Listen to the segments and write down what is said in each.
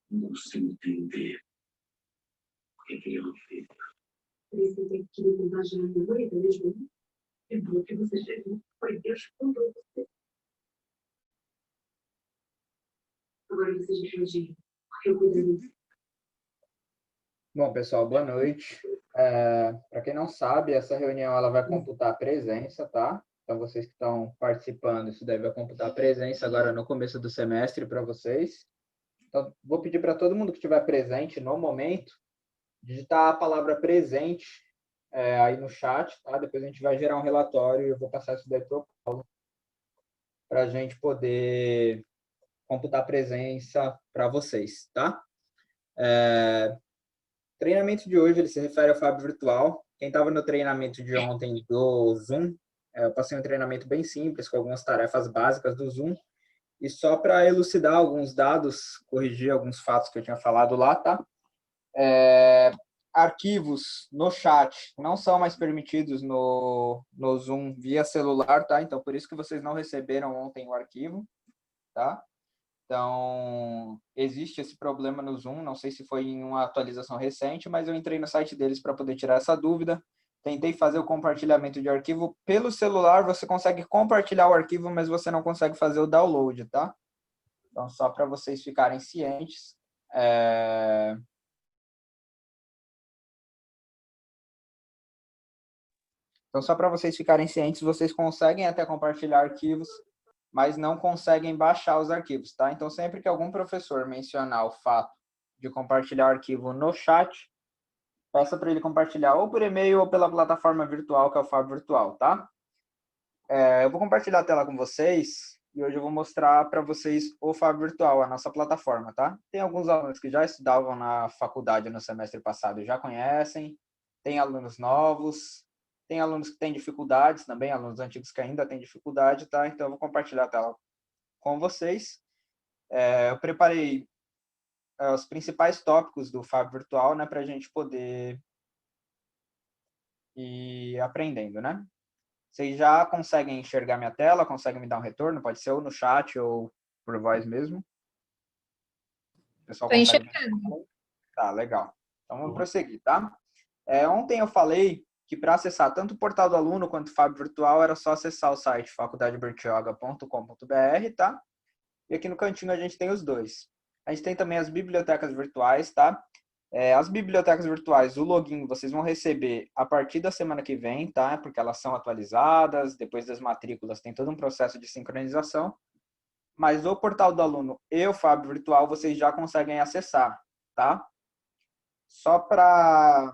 Não sei entender o que ele fez. Você tem que me contagiar a memória mesmo. É bom que você chegou. Foi Deus que contou você. Agora você já pode ir. Porque eu cuido disso. Bom, pessoal, boa noite. Para quem não sabe, essa reunião ela vai computar a presença, tá? Então, vocês que estão participando, isso daí vai computar a presença agora no começo do semestre para vocês. Então, vou pedir para todo mundo que estiver presente no momento, digitar a palavra presente aí no chat, tá? Depois a gente vai gerar um relatório e eu vou passar isso daí para o Paulo, para a gente poder computar a presença para vocês, tá? O treinamento de hoje ele se refere ao Fab Virtual. Quem estava no treinamento de ontem do Zoom, eu passei um treinamento bem simples, com algumas tarefas básicas do Zoom. E só para elucidar alguns dados, corrigir alguns fatos que eu tinha falado lá, tá? Arquivos no chat não são mais permitidos no Zoom via celular, tá? Então, por isso que vocês não receberam ontem o arquivo, tá? Então, existe esse problema no Zoom, não sei se foi em uma atualização recente, mas eu entrei no site deles para poder tirar essa dúvida. Tentei fazer o compartilhamento de arquivo. Pelo celular, você consegue compartilhar o arquivo, mas você não consegue fazer o download, tá? Então, só para vocês ficarem cientes. Então, só para vocês ficarem cientes, vocês conseguem até compartilhar arquivos, mas não conseguem baixar os arquivos, tá? Então, sempre que algum professor mencionar o fato de compartilhar o arquivo no chat, peça para ele compartilhar ou por e-mail ou pela plataforma virtual, que é o Fab Virtual, tá? Eu vou compartilhar a tela com vocês e hoje eu vou mostrar para vocês o Fab Virtual, a nossa plataforma, tá? Tem alguns alunos que já estudavam na faculdade no semestre passado e já conhecem, tem alunos novos, tem alunos que têm dificuldades também, alunos antigos que ainda têm dificuldade, tá? Então, eu vou compartilhar a tela com vocês. Eu preparei os principais tópicos do Fab Virtual, né, para a gente poder ir aprendendo, né? Vocês já conseguem enxergar minha tela? Conseguem me dar um retorno? Pode ser ou no chat ou por voz mesmo. O pessoal consegue? Tá, legal. Então, vamos prosseguir, tá? Ontem eu falei que para acessar tanto o portal do aluno quanto o Fab Virtual era só acessar o site faculdadebertioga.com.br, tá? E aqui no cantinho a gente tem os dois. A gente tem também as bibliotecas virtuais, tá? As bibliotecas virtuais, o login vocês vão receber a partir da semana que vem, tá? Porque elas são atualizadas, depois das matrículas tem todo um processo de sincronização. Mas o portal do aluno e o Fab Virtual vocês já conseguem acessar, tá? Só para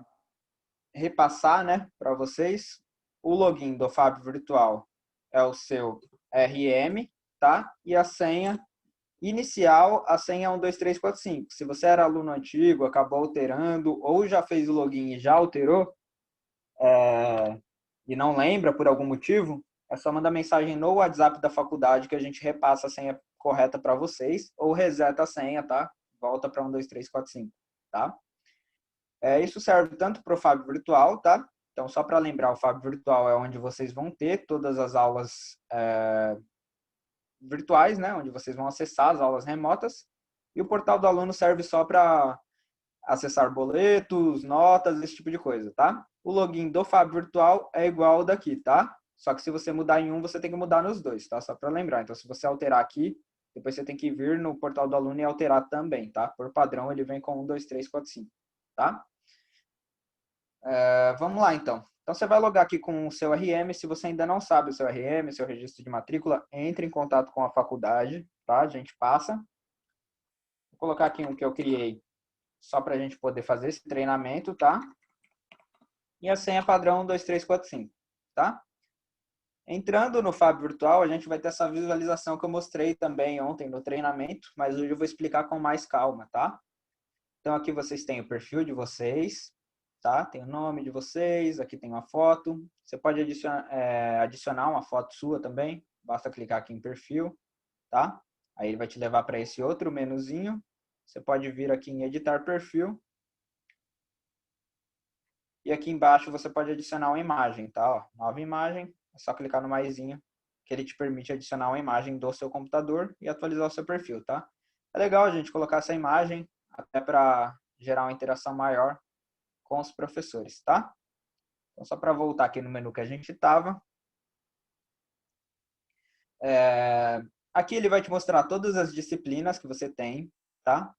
repassar, né, para vocês, o login do Fab Virtual é o seu RM, tá? E a senha inicial, a senha é 12345. Se você era aluno antigo, acabou alterando, ou já fez o login e já alterou, e não lembra por algum motivo, é só mandar mensagem no WhatsApp da faculdade que a gente repassa a senha correta para vocês, ou reseta a senha, tá? Volta para 12345, tá? Isso serve tanto para o Fab Virtual, tá? Então, só para lembrar, o Fab Virtual é onde vocês vão ter todas as aulas virtuais, né? Onde vocês vão acessar as aulas remotas. E o portal do aluno serve só para acessar boletos, notas, esse tipo de coisa, tá? O login do Fab Virtual é igual ao daqui, tá? Só que se você mudar em um, você tem que mudar nos dois, tá? Só para lembrar. Então, se você alterar aqui, depois você tem que vir no portal do aluno e alterar também, tá? Por padrão, ele vem com 1, 2, 3, 4, 5, tá? Vamos lá, então. Então, você vai logar aqui com o seu RM. Se você ainda não sabe o seu RM, seu registro de matrícula, entre em contato com a faculdade, tá? A gente passa. Vou colocar aqui um que eu criei só para a gente poder fazer esse treinamento, tá? E a senha padrão 12345, tá? Entrando no Fab Virtual, a gente vai ter essa visualização que eu mostrei também ontem no treinamento, mas hoje eu vou explicar com mais calma, tá? Então, aqui vocês têm o perfil de vocês, tá? Tem o nome de vocês, aqui tem uma foto. Você pode adicionar uma foto sua também, basta clicar aqui em perfil, tá? Aí ele vai te levar para esse outro menuzinho. Você pode vir aqui em editar perfil. E aqui embaixo você pode adicionar uma imagem, tá? Ó, nova imagem, é só clicar no maisinho, que ele te permite adicionar uma imagem do seu computador e atualizar o seu perfil, tá? É legal a gente colocar essa imagem até para gerar uma interação maior com os professores, tá? Então, só para voltar aqui no menu que a gente estava. Aqui ele vai te mostrar todas as disciplinas que você tem, tá?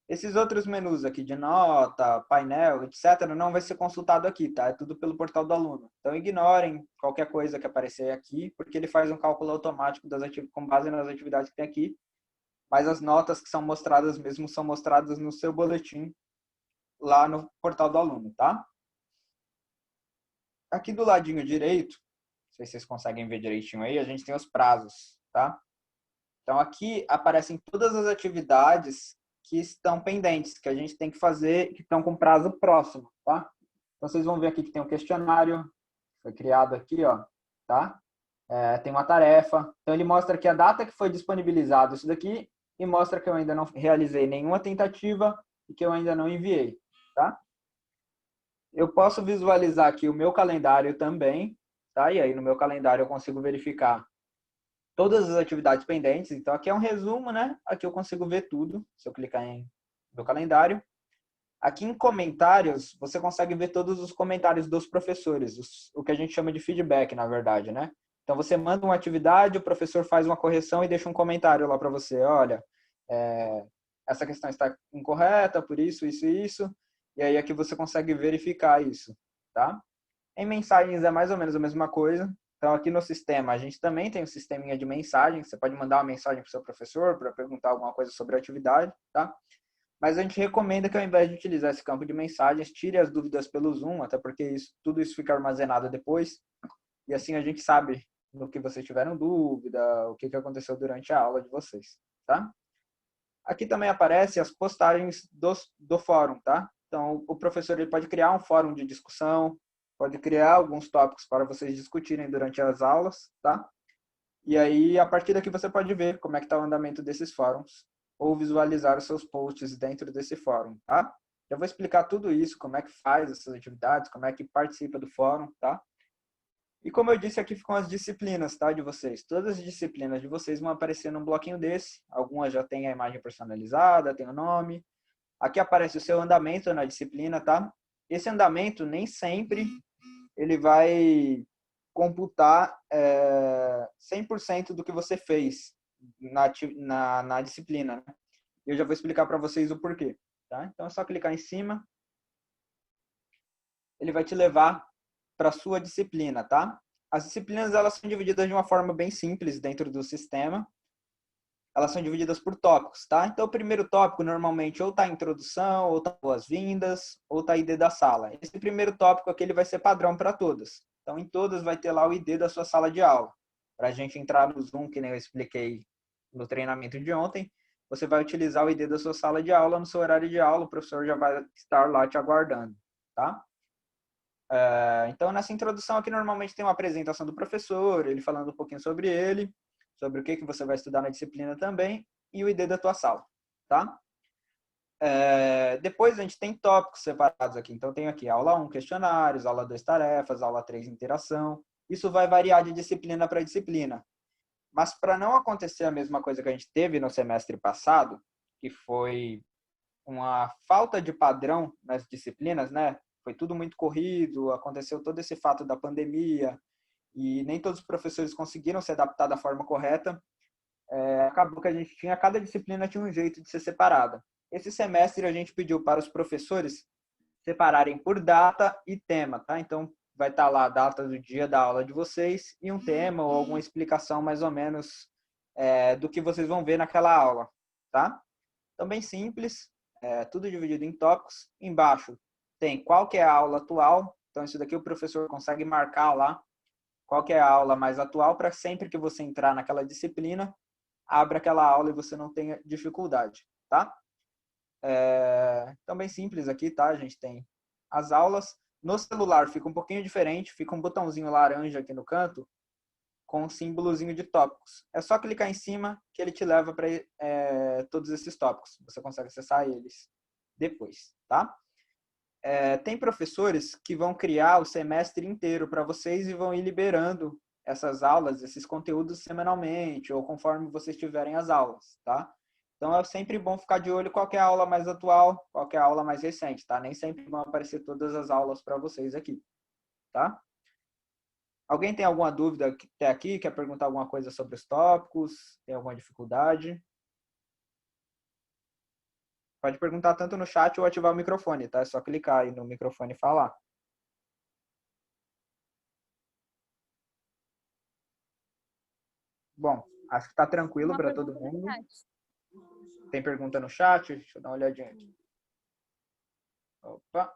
Esses outros menus aqui de nota, painel, etc., não vai ser consultado aqui, tá? É tudo pelo portal do aluno. Então, ignorem qualquer coisa que aparecer aqui, porque ele faz um cálculo automático com base nas atividades que tem aqui. Mas as notas que são mostradas mesmo são mostradas no seu boletim lá no portal do aluno, tá? Aqui do ladinho direito, não sei se vocês conseguem ver direitinho aí, a gente tem os prazos, tá? Então, aqui aparecem todas as atividades que estão pendentes, que a gente tem que fazer, que estão com prazo próximo, tá? Então, vocês vão ver aqui que tem um questionário, foi criado aqui, ó, tá? Tem uma tarefa. Então, ele mostra que a data que foi disponibilizado isso daqui e mostra que eu ainda não realizei nenhuma tentativa e que eu ainda não enviei, tá? Eu posso visualizar aqui o meu calendário também, tá? E aí, no meu calendário, eu consigo verificar todas as atividades pendentes. Então, aqui é um resumo, né? Aqui eu consigo ver tudo, se eu clicar em meu calendário. Aqui em comentários, você consegue ver todos os comentários dos professores, o que a gente chama de feedback, na verdade, né? Então, você manda uma atividade, o professor faz uma correção e deixa um comentário lá para você. Olha, essa questão está incorreta, por isso, isso e isso. E aí aqui você consegue verificar isso, tá? Em mensagens é mais ou menos a mesma coisa. Então, aqui no sistema, a gente também tem um sisteminha de mensagens. Você pode mandar uma mensagem para o seu professor para perguntar alguma coisa sobre a atividade, tá? Mas a gente recomenda que, ao invés de utilizar esse campo de mensagens, tire as dúvidas pelo Zoom, até porque tudo isso fica armazenado depois. E assim a gente sabe no que vocês tiveram dúvida, o que aconteceu durante a aula de vocês, tá? Aqui também aparecem as postagens do fórum, tá? Então, o professor ele pode criar um fórum de discussão, pode criar alguns tópicos para vocês discutirem durante as aulas, tá? E aí, a partir daqui, você pode ver como é que está o andamento desses fóruns ou visualizar os seus posts dentro desse fórum, tá? Eu vou explicar tudo isso, como é que faz essas atividades, como é que participa do fórum, tá? E como eu disse, aqui ficam as disciplinas, tá, de vocês. Todas as disciplinas de vocês vão aparecer num bloquinho desse. Algumas já têm a imagem personalizada, tem o nome. Aqui aparece o seu andamento na disciplina, tá? Esse andamento nem sempre ele vai computar 100% do que você fez na disciplina, né? Eu já vou explicar para vocês o porquê, tá? Então é só clicar em cima. Ele vai te levar para a sua disciplina, tá? As disciplinas elas são divididas de uma forma bem simples dentro do sistema. Elas são divididas por tópicos, tá? Então, o primeiro tópico, normalmente, ou tá introdução, ou tá boas-vindas, ou tá ID da sala. Esse primeiro tópico aqui, ele vai ser padrão para todas. Então, em todas vai ter lá o ID da sua sala de aula. Para a gente entrar no Zoom, que nem eu expliquei no treinamento de ontem, você vai utilizar o ID da sua sala de aula no seu horário de aula, o professor já vai estar lá te aguardando, tá? Então, nessa introdução aqui, normalmente tem uma apresentação do professor, ele falando um pouquinho sobre ele, sobre o que você vai estudar na disciplina também, e o ID da tua sala, tá? Depois a gente tem tópicos separados aqui. Então, tem aqui aula 1, questionários, aula 2, tarefas, aula 3, interação. Isso vai variar de disciplina para disciplina. Mas para não acontecer a mesma coisa que a gente teve no semestre passado, que foi uma falta de padrão nas disciplinas, né? Foi tudo muito corrido, aconteceu todo esse fato da pandemia e nem todos os professores conseguiram se adaptar da forma correta. Acabou que cada disciplina tinha um jeito de ser separada. Esse semestre a gente pediu para os professores separarem por data e tema, tá? Então vai estar lá a data do dia da aula de vocês e um tema ou alguma explicação mais ou menos do que vocês vão ver naquela aula, tá? Então bem simples, tudo dividido em tópicos. Embaixo tem qual que é a aula atual. Então isso daqui o professor consegue marcar lá qual que é a aula mais atual para sempre que você entrar naquela disciplina, abra aquela aula e você não tenha dificuldade, tá? Então bem simples aqui, tá? A gente tem as aulas. No celular fica um pouquinho diferente, fica um botãozinho laranja aqui no canto com um símbolozinho de tópicos. É só clicar em cima que ele te leva para todos esses tópicos. Você consegue acessar eles depois, tá? tem professores que vão criar o semestre inteiro para vocês e vão ir liberando essas aulas, esses conteúdos semanalmente ou conforme vocês tiverem as aulas, tá? Então, é sempre bom ficar de olho qual que é a aula mais atual, qual que é a aula mais recente, tá? Nem sempre vão aparecer todas as aulas para vocês aqui, tá? Alguém tem alguma dúvida até aqui? Quer perguntar alguma coisa sobre os tópicos? Tem alguma dificuldade? Pode perguntar tanto no chat ou ativar o microfone, tá? É só clicar aí no microfone e falar. Bom, acho que está tranquilo Uma para todo pergunta no mundo. chat. Tem pergunta no chat? Deixa eu dar uma olhadinha aqui. Opa.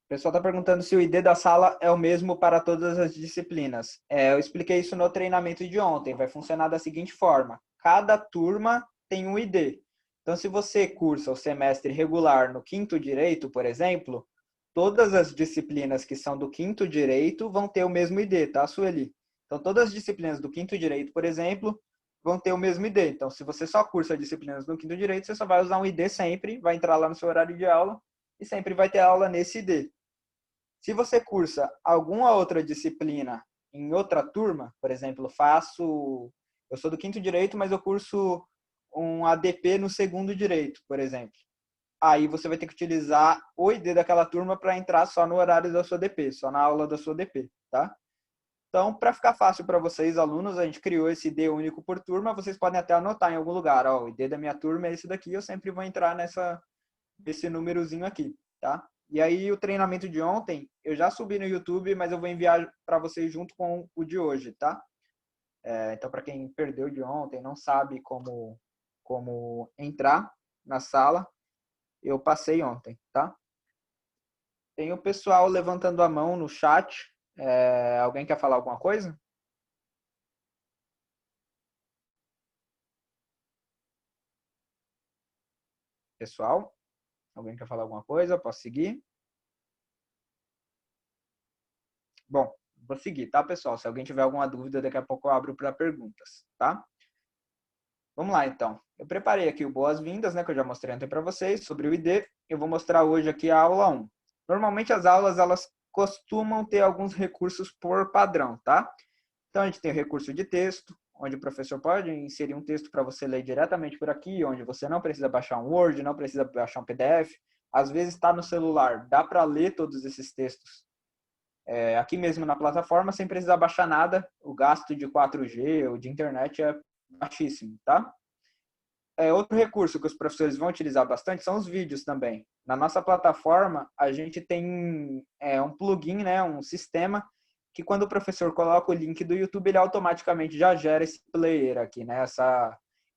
O pessoal está perguntando se o ID da sala é o mesmo para todas as disciplinas. Eu expliquei isso no treinamento de ontem. Vai funcionar da seguinte forma. Cada turma tem um ID. Então, se você cursa o semestre regular no quinto direito, por exemplo, todas as disciplinas que são do quinto direito vão ter o mesmo ID, tá, Sueli? Então, todas as disciplinas do quinto direito, por exemplo, vão ter o mesmo ID. Então, se você só cursa disciplinas do quinto direito, você só vai usar um ID sempre, vai entrar lá no seu horário de aula e sempre vai ter aula nesse ID. Se você cursa alguma outra disciplina em outra turma, por exemplo, eu sou do quinto direito, mas eu curso um ADP no segundo direito, por exemplo. Aí você vai ter que utilizar o ID daquela turma para entrar só no horário da sua DP, só na aula da sua DP, tá? Então, para ficar fácil para vocês, alunos, a gente criou esse ID único por turma. Vocês podem até anotar em algum lugar, ó, o ID da minha turma é esse daqui, eu sempre vou entrar nesse númerozinho aqui, tá? E aí, o treinamento de ontem, eu já subi no YouTube, mas eu vou enviar para vocês junto com o de hoje, tá? Então, para quem perdeu de ontem, não sabe como entrar na sala, eu passei ontem, tá? Tem o pessoal levantando a mão no chat. Alguém quer falar alguma coisa? Pessoal, alguém quer falar alguma coisa? Posso seguir? Bom, vou seguir, tá, pessoal? Se alguém tiver alguma dúvida, daqui a pouco eu abro para perguntas, tá? Vamos lá, então. Eu preparei aqui o boas-vindas, né, que eu já mostrei ontem para vocês, sobre o ID. Eu vou mostrar hoje aqui a aula 1. Normalmente as aulas, elas costumam ter alguns recursos por padrão, tá? Então, a gente tem o recurso de texto, onde o professor pode inserir um texto para você ler diretamente por aqui, onde você não precisa baixar um Word, não precisa baixar um PDF. Às vezes está no celular, dá para ler todos esses textos aqui mesmo na plataforma, sem precisar baixar nada. O gasto de 4G ou de internet é baixíssimo, tá? Outro recurso que os professores vão utilizar bastante são os vídeos também. Na nossa plataforma, a gente tem um plugin, né, um sistema que quando o professor coloca o link do YouTube, ele automaticamente já gera esse player aqui, né,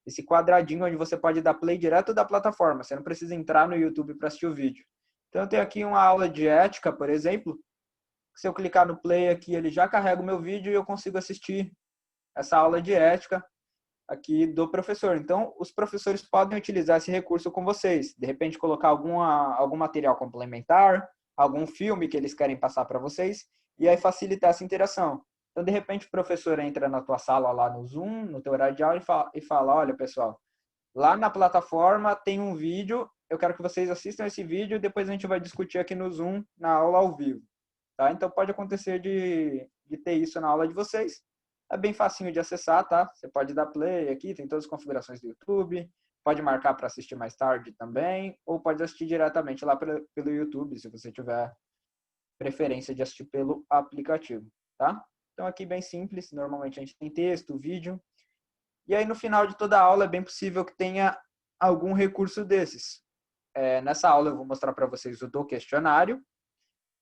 esse quadradinho onde você pode dar play direto da plataforma. Você não precisa entrar no YouTube para assistir o vídeo. Então, eu tenho aqui uma aula de ética, por exemplo. Se eu clicar no play aqui, ele já carrega o meu vídeo e eu consigo assistir essa aula de ética aqui do professor. Então, os professores podem utilizar esse recurso com vocês. De repente, colocar algum material complementar, algum filme que eles querem passar para vocês, e aí facilitar essa interação. Então, de repente, o professor entra na tua sala lá no Zoom, no teu horário de aula, e fala, olha, pessoal, lá na plataforma tem um vídeo, eu quero que vocês assistam esse vídeo e depois a gente vai discutir aqui no Zoom, na aula ao vivo. Tá? Então, pode acontecer de ter isso na aula de vocês. É bem facinho de acessar, tá? Você pode dar play aqui, tem todas as configurações do YouTube, pode marcar para assistir mais tarde também, ou pode assistir diretamente lá pelo YouTube, se você tiver preferência de assistir pelo aplicativo, tá? Então, aqui bem simples, normalmente a gente tem texto, vídeo, e aí no final de toda a aula é bem possível que tenha algum recurso desses. Nessa aula eu vou mostrar para vocês o do questionário,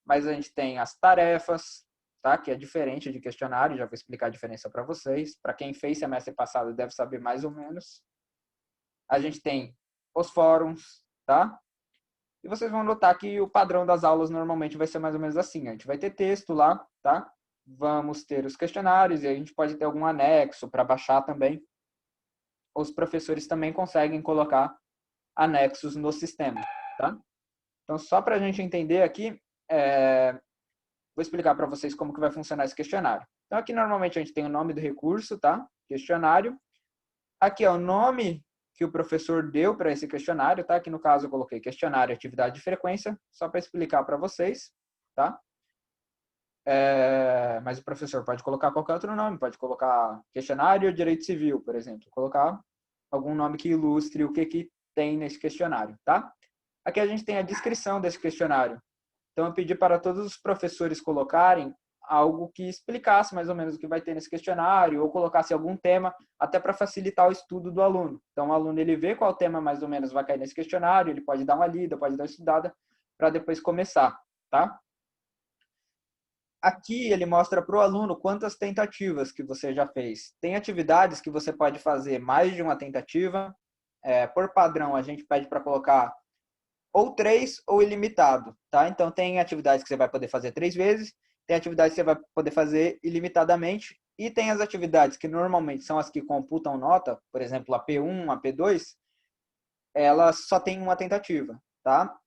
mas a gente tem as tarefas, tá? Que é diferente de questionário, já vou explicar a diferença para vocês. Para quem fez semestre passado deve saber mais ou menos. A gente tem os fóruns, tá? E vocês vão notar que o padrão das aulas normalmente vai ser mais ou menos assim. A gente vai ter texto lá, tá? Vamos ter os questionários e a gente pode ter algum anexo para baixar também. Os professores também conseguem colocar anexos no sistema, tá? Então, só para a gente entender aqui, vou explicar para vocês como que vai funcionar esse questionário. Então, aqui normalmente a gente tem o nome do recurso, tá? Questionário. Aqui é o nome que o professor deu para esse questionário, tá? Que no caso eu coloquei questionário, atividade de frequência, só para explicar para vocês, tá? Mas o professor pode colocar qualquer outro nome, pode colocar questionário direito civil, por exemplo, colocar algum nome que ilustre o que tem nesse questionário, tá? Aqui a gente tem a descrição desse questionário. Então eu pedi para todos os professores colocarem algo que explicasse mais ou menos o que vai ter nesse questionário, ou colocasse algum tema, até para facilitar o estudo do aluno. Então o aluno ele vê qual tema mais ou menos vai cair nesse questionário, ele pode dar uma lida, pode dar uma estudada, para depois começar, tá? Aqui ele mostra para o aluno quantas tentativas que você já fez. Tem atividades que você pode fazer mais de uma tentativa. Por padrão, a gente pede para colocar ou 3 ou ilimitado, tá? Então, tem atividades que você vai poder fazer 3 vezes, tem atividades que você vai poder fazer ilimitadamente, e tem as atividades que normalmente são as que computam nota, por exemplo, a P1, a P2, elas só têm uma tentativa, tá?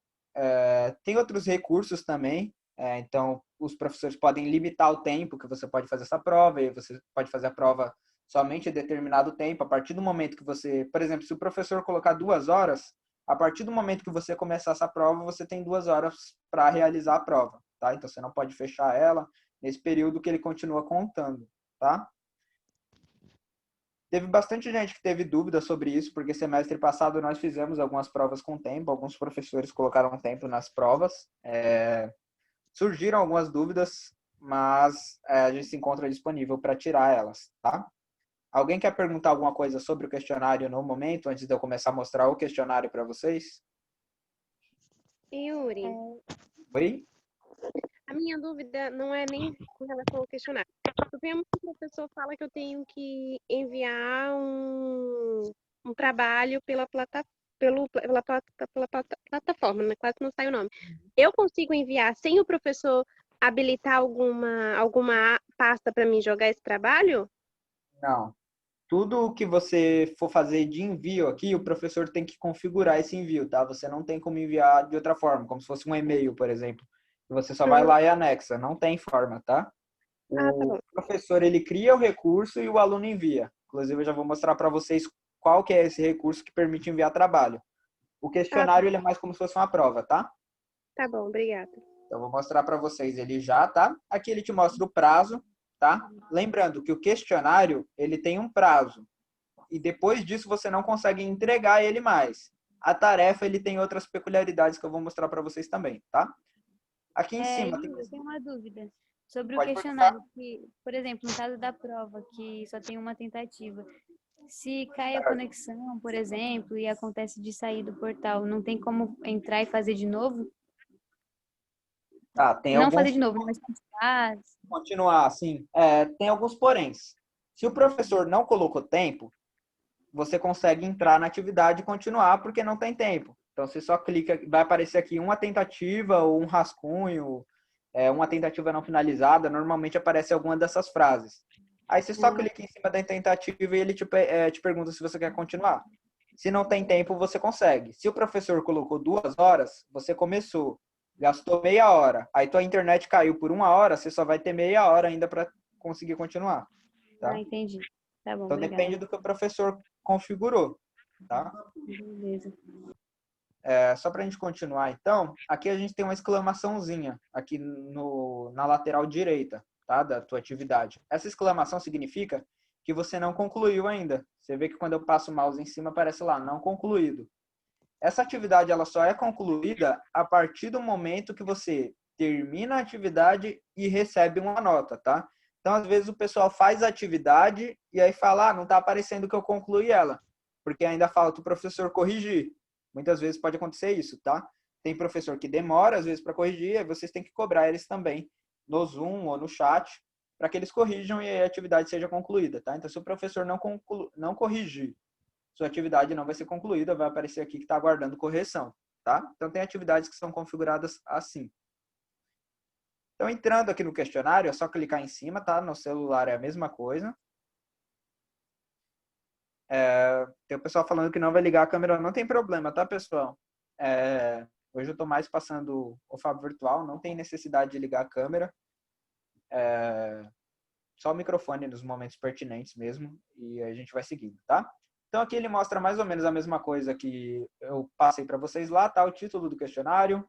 Tem outros recursos também, então os professores podem limitar o tempo que você pode fazer essa prova, e você pode fazer a prova somente em determinado tempo, a partir do momento que você, por exemplo, se o professor colocar 2 horas, a partir do momento que você começar essa prova, você tem 2 horas para realizar a prova, tá? Então você não pode fechar ela nesse período que ele continua contando, tá? Teve bastante gente que teve dúvida sobre isso, porque semestre passado nós fizemos algumas provas com tempo, alguns professores colocaram tempo nas provas. Surgiram algumas dúvidas, mas a gente se encontra disponível para tirar elas, tá? Alguém quer perguntar alguma coisa sobre o questionário no momento, antes de eu começar a mostrar o questionário para vocês? Yuri, Oi? a minha dúvida não é nem com relação ao questionário. Suponhamos que o professor fala que eu tenho que enviar um trabalho pela plataforma, né? Quase não sai o nome. Eu consigo enviar sem o professor habilitar alguma pasta para mim jogar esse trabalho? Não. Tudo que você for fazer de envio aqui, o professor tem que configurar esse envio, tá? Você não tem como enviar de outra forma, como se fosse um e-mail, por exemplo. Você só vai Uhum. lá e anexa, não tem forma, tá? Ah, tá O bom. professor, ele cria o recurso e o aluno envia. Inclusive, eu já vou mostrar para vocês qual que é esse recurso que permite enviar trabalho. O Ah, tá, questionário, ele é mais como se fosse uma prova, tá? tá bom, obrigada. Então, eu vou mostrar para vocês ele já, tá? Aqui ele te mostra o prazo, tá? Lembrando que o questionário, ele tem um prazo. E depois disso, você não consegue entregar ele mais. A tarefa, ele tem outras peculiaridades que eu vou mostrar para vocês também, tá? Aqui em cima tem... Eu tenho uma dúvida sobre o Pode perguntar. questionário, que, por exemplo, no caso da prova, que só tem uma tentativa, se cai a conexão, por exemplo, e acontece de sair do portal, não tem como entrar e fazer de novo? Tá, tem Não fazer alguns... de novo, né, mas continuar. Continuar, assim, tem alguns poréns. Se o professor não colocou tempo, você consegue entrar na atividade e continuar porque não tem tempo. Então, você só clica, vai aparecer aqui uma tentativa ou um rascunho, uma tentativa não finalizada, normalmente aparece alguma dessas frases. Aí você só clica em cima da tentativa e ele te pergunta se você quer continuar. Se não tem tempo, você consegue. Se o professor colocou 2 horas, você começou, gastou meia hora, aí tua internet caiu por 1 hora, você só vai ter meia hora ainda para conseguir continuar, Ah, tá? entendi. Tá bom, Então obrigada. depende do que o professor configurou, tá? Beleza. Só para a gente continuar, então, aqui a gente tem uma exclamaçãozinha aqui na lateral direita, tá? Da tua atividade. Essa exclamação significa que você não concluiu ainda. Você vê que quando eu passo o mouse em cima, aparece lá, não concluído. Essa atividade ela só é concluída a partir do momento que você termina a atividade e recebe uma nota, tá? Então, às vezes, o pessoal faz a atividade e aí fala, não está aparecendo que eu concluí ela, porque ainda falta o professor corrigir. Muitas vezes pode acontecer isso, tá? Tem professor que demora, às vezes, para corrigir, e vocês têm que cobrar eles também no Zoom ou no chat para que eles corrijam e a atividade seja concluída, tá? Então, se o professor não corrigir, sua atividade não vai ser concluída, vai aparecer aqui que está aguardando correção, tá? Então, tem atividades que são configuradas assim. Então, entrando aqui no questionário, é só clicar em cima, tá? No celular é a mesma coisa. Tem o pessoal falando que não vai ligar a câmera, não tem problema, tá, pessoal? Hoje eu estou mais passando o Fábio Virtual, não tem necessidade de ligar a câmera. Só o microfone nos momentos pertinentes mesmo, e a gente vai seguindo, tá? Então, aqui ele mostra mais ou menos a mesma coisa que eu passei para vocês lá, tá? O título do questionário,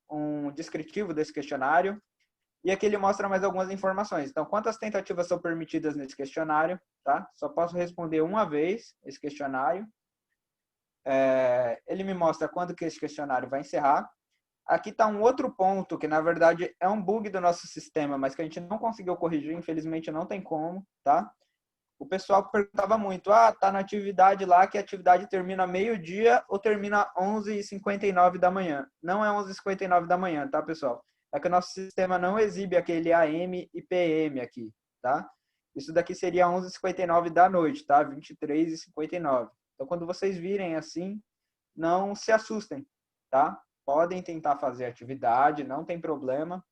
um descritivo desse questionário, e aqui ele mostra mais algumas informações. Então, quantas tentativas são permitidas nesse questionário, tá? Só posso responder uma vez esse questionário. Ele me mostra quando que esse questionário vai encerrar. Aqui está um outro ponto que, na verdade, é um bug do nosso sistema, mas que a gente não conseguiu corrigir, infelizmente não tem como, tá? O pessoal perguntava muito, tá na atividade lá, que a atividade termina meio-dia ou termina 11h59 da manhã. Não é 11h59 da manhã, tá, pessoal? É que o nosso sistema não exibe aquele AM e PM aqui, tá? Isso daqui seria 11h59 da noite, tá? 23h59. Então, quando vocês virem assim, não se assustem, tá? Podem tentar fazer atividade, não tem problema.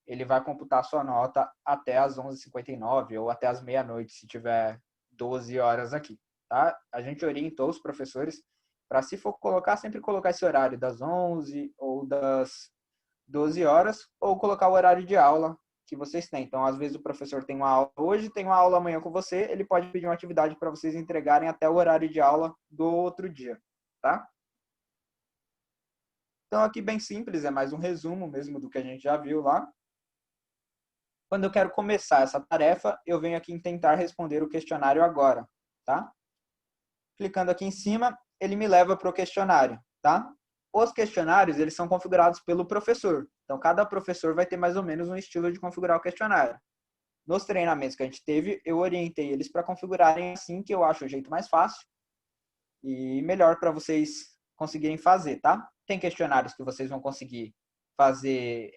Ele vai computar a sua nota até as 11h59 ou até as meia-noite, se tiver 12 horas aqui, tá? A gente orientou os professores para, se for colocar, sempre colocar esse horário das 11 ou das 12 horas, ou colocar o horário de aula que vocês têm. Então, às vezes o professor tem uma aula hoje, tem uma aula amanhã com você, ele pode pedir uma atividade para vocês entregarem até o horário de aula do outro dia, tá? Então, aqui bem simples, é mais um resumo mesmo do que a gente já viu lá. Quando eu quero começar essa tarefa, eu venho aqui em tentar responder o questionário agora, tá? Clicando aqui em cima, ele me leva para o questionário, tá? Os questionários, eles são configurados pelo professor. Então, cada professor vai ter mais ou menos um estilo de configurar o questionário. Nos treinamentos que a gente teve, eu orientei eles para configurarem assim, que eu acho o jeito mais fácil e melhor para vocês conseguirem fazer, tá? Tem questionários que vocês vão conseguir fazer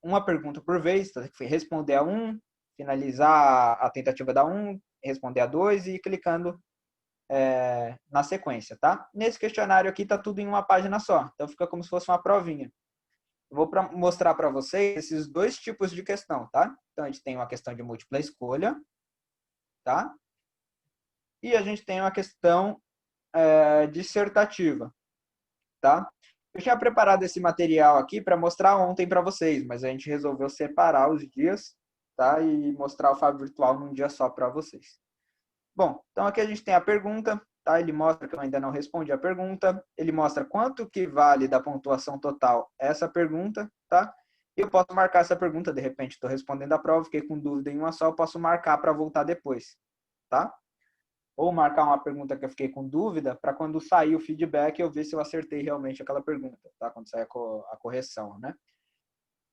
uma pergunta por vez, então, responder a um, finalizar a tentativa da um, responder a dois e clicando na sequência, tá? Nesse questionário aqui tá tudo em uma página só, então fica como se fosse uma provinha. Eu vou mostrar para vocês esses dois tipos de questão, tá? Então a gente tem uma questão de múltipla escolha, tá? E a gente tem uma questão dissertativa, tá? Eu tinha preparado esse material aqui para mostrar ontem para vocês, mas a gente resolveu separar os dias, tá? E mostrar o Fábio Virtual num dia só para vocês. Bom, então aqui a gente tem a pergunta, tá? Ele mostra que eu ainda não respondi a pergunta, ele mostra quanto que vale da pontuação total essa pergunta, tá? E eu posso marcar essa pergunta, de repente estou respondendo a prova, fiquei com dúvida em uma só, eu posso marcar para voltar depois, tá? Ou marcar uma pergunta que eu fiquei com dúvida, para quando sair o feedback eu ver se eu acertei realmente aquela pergunta, tá? Quando sair a correção, né?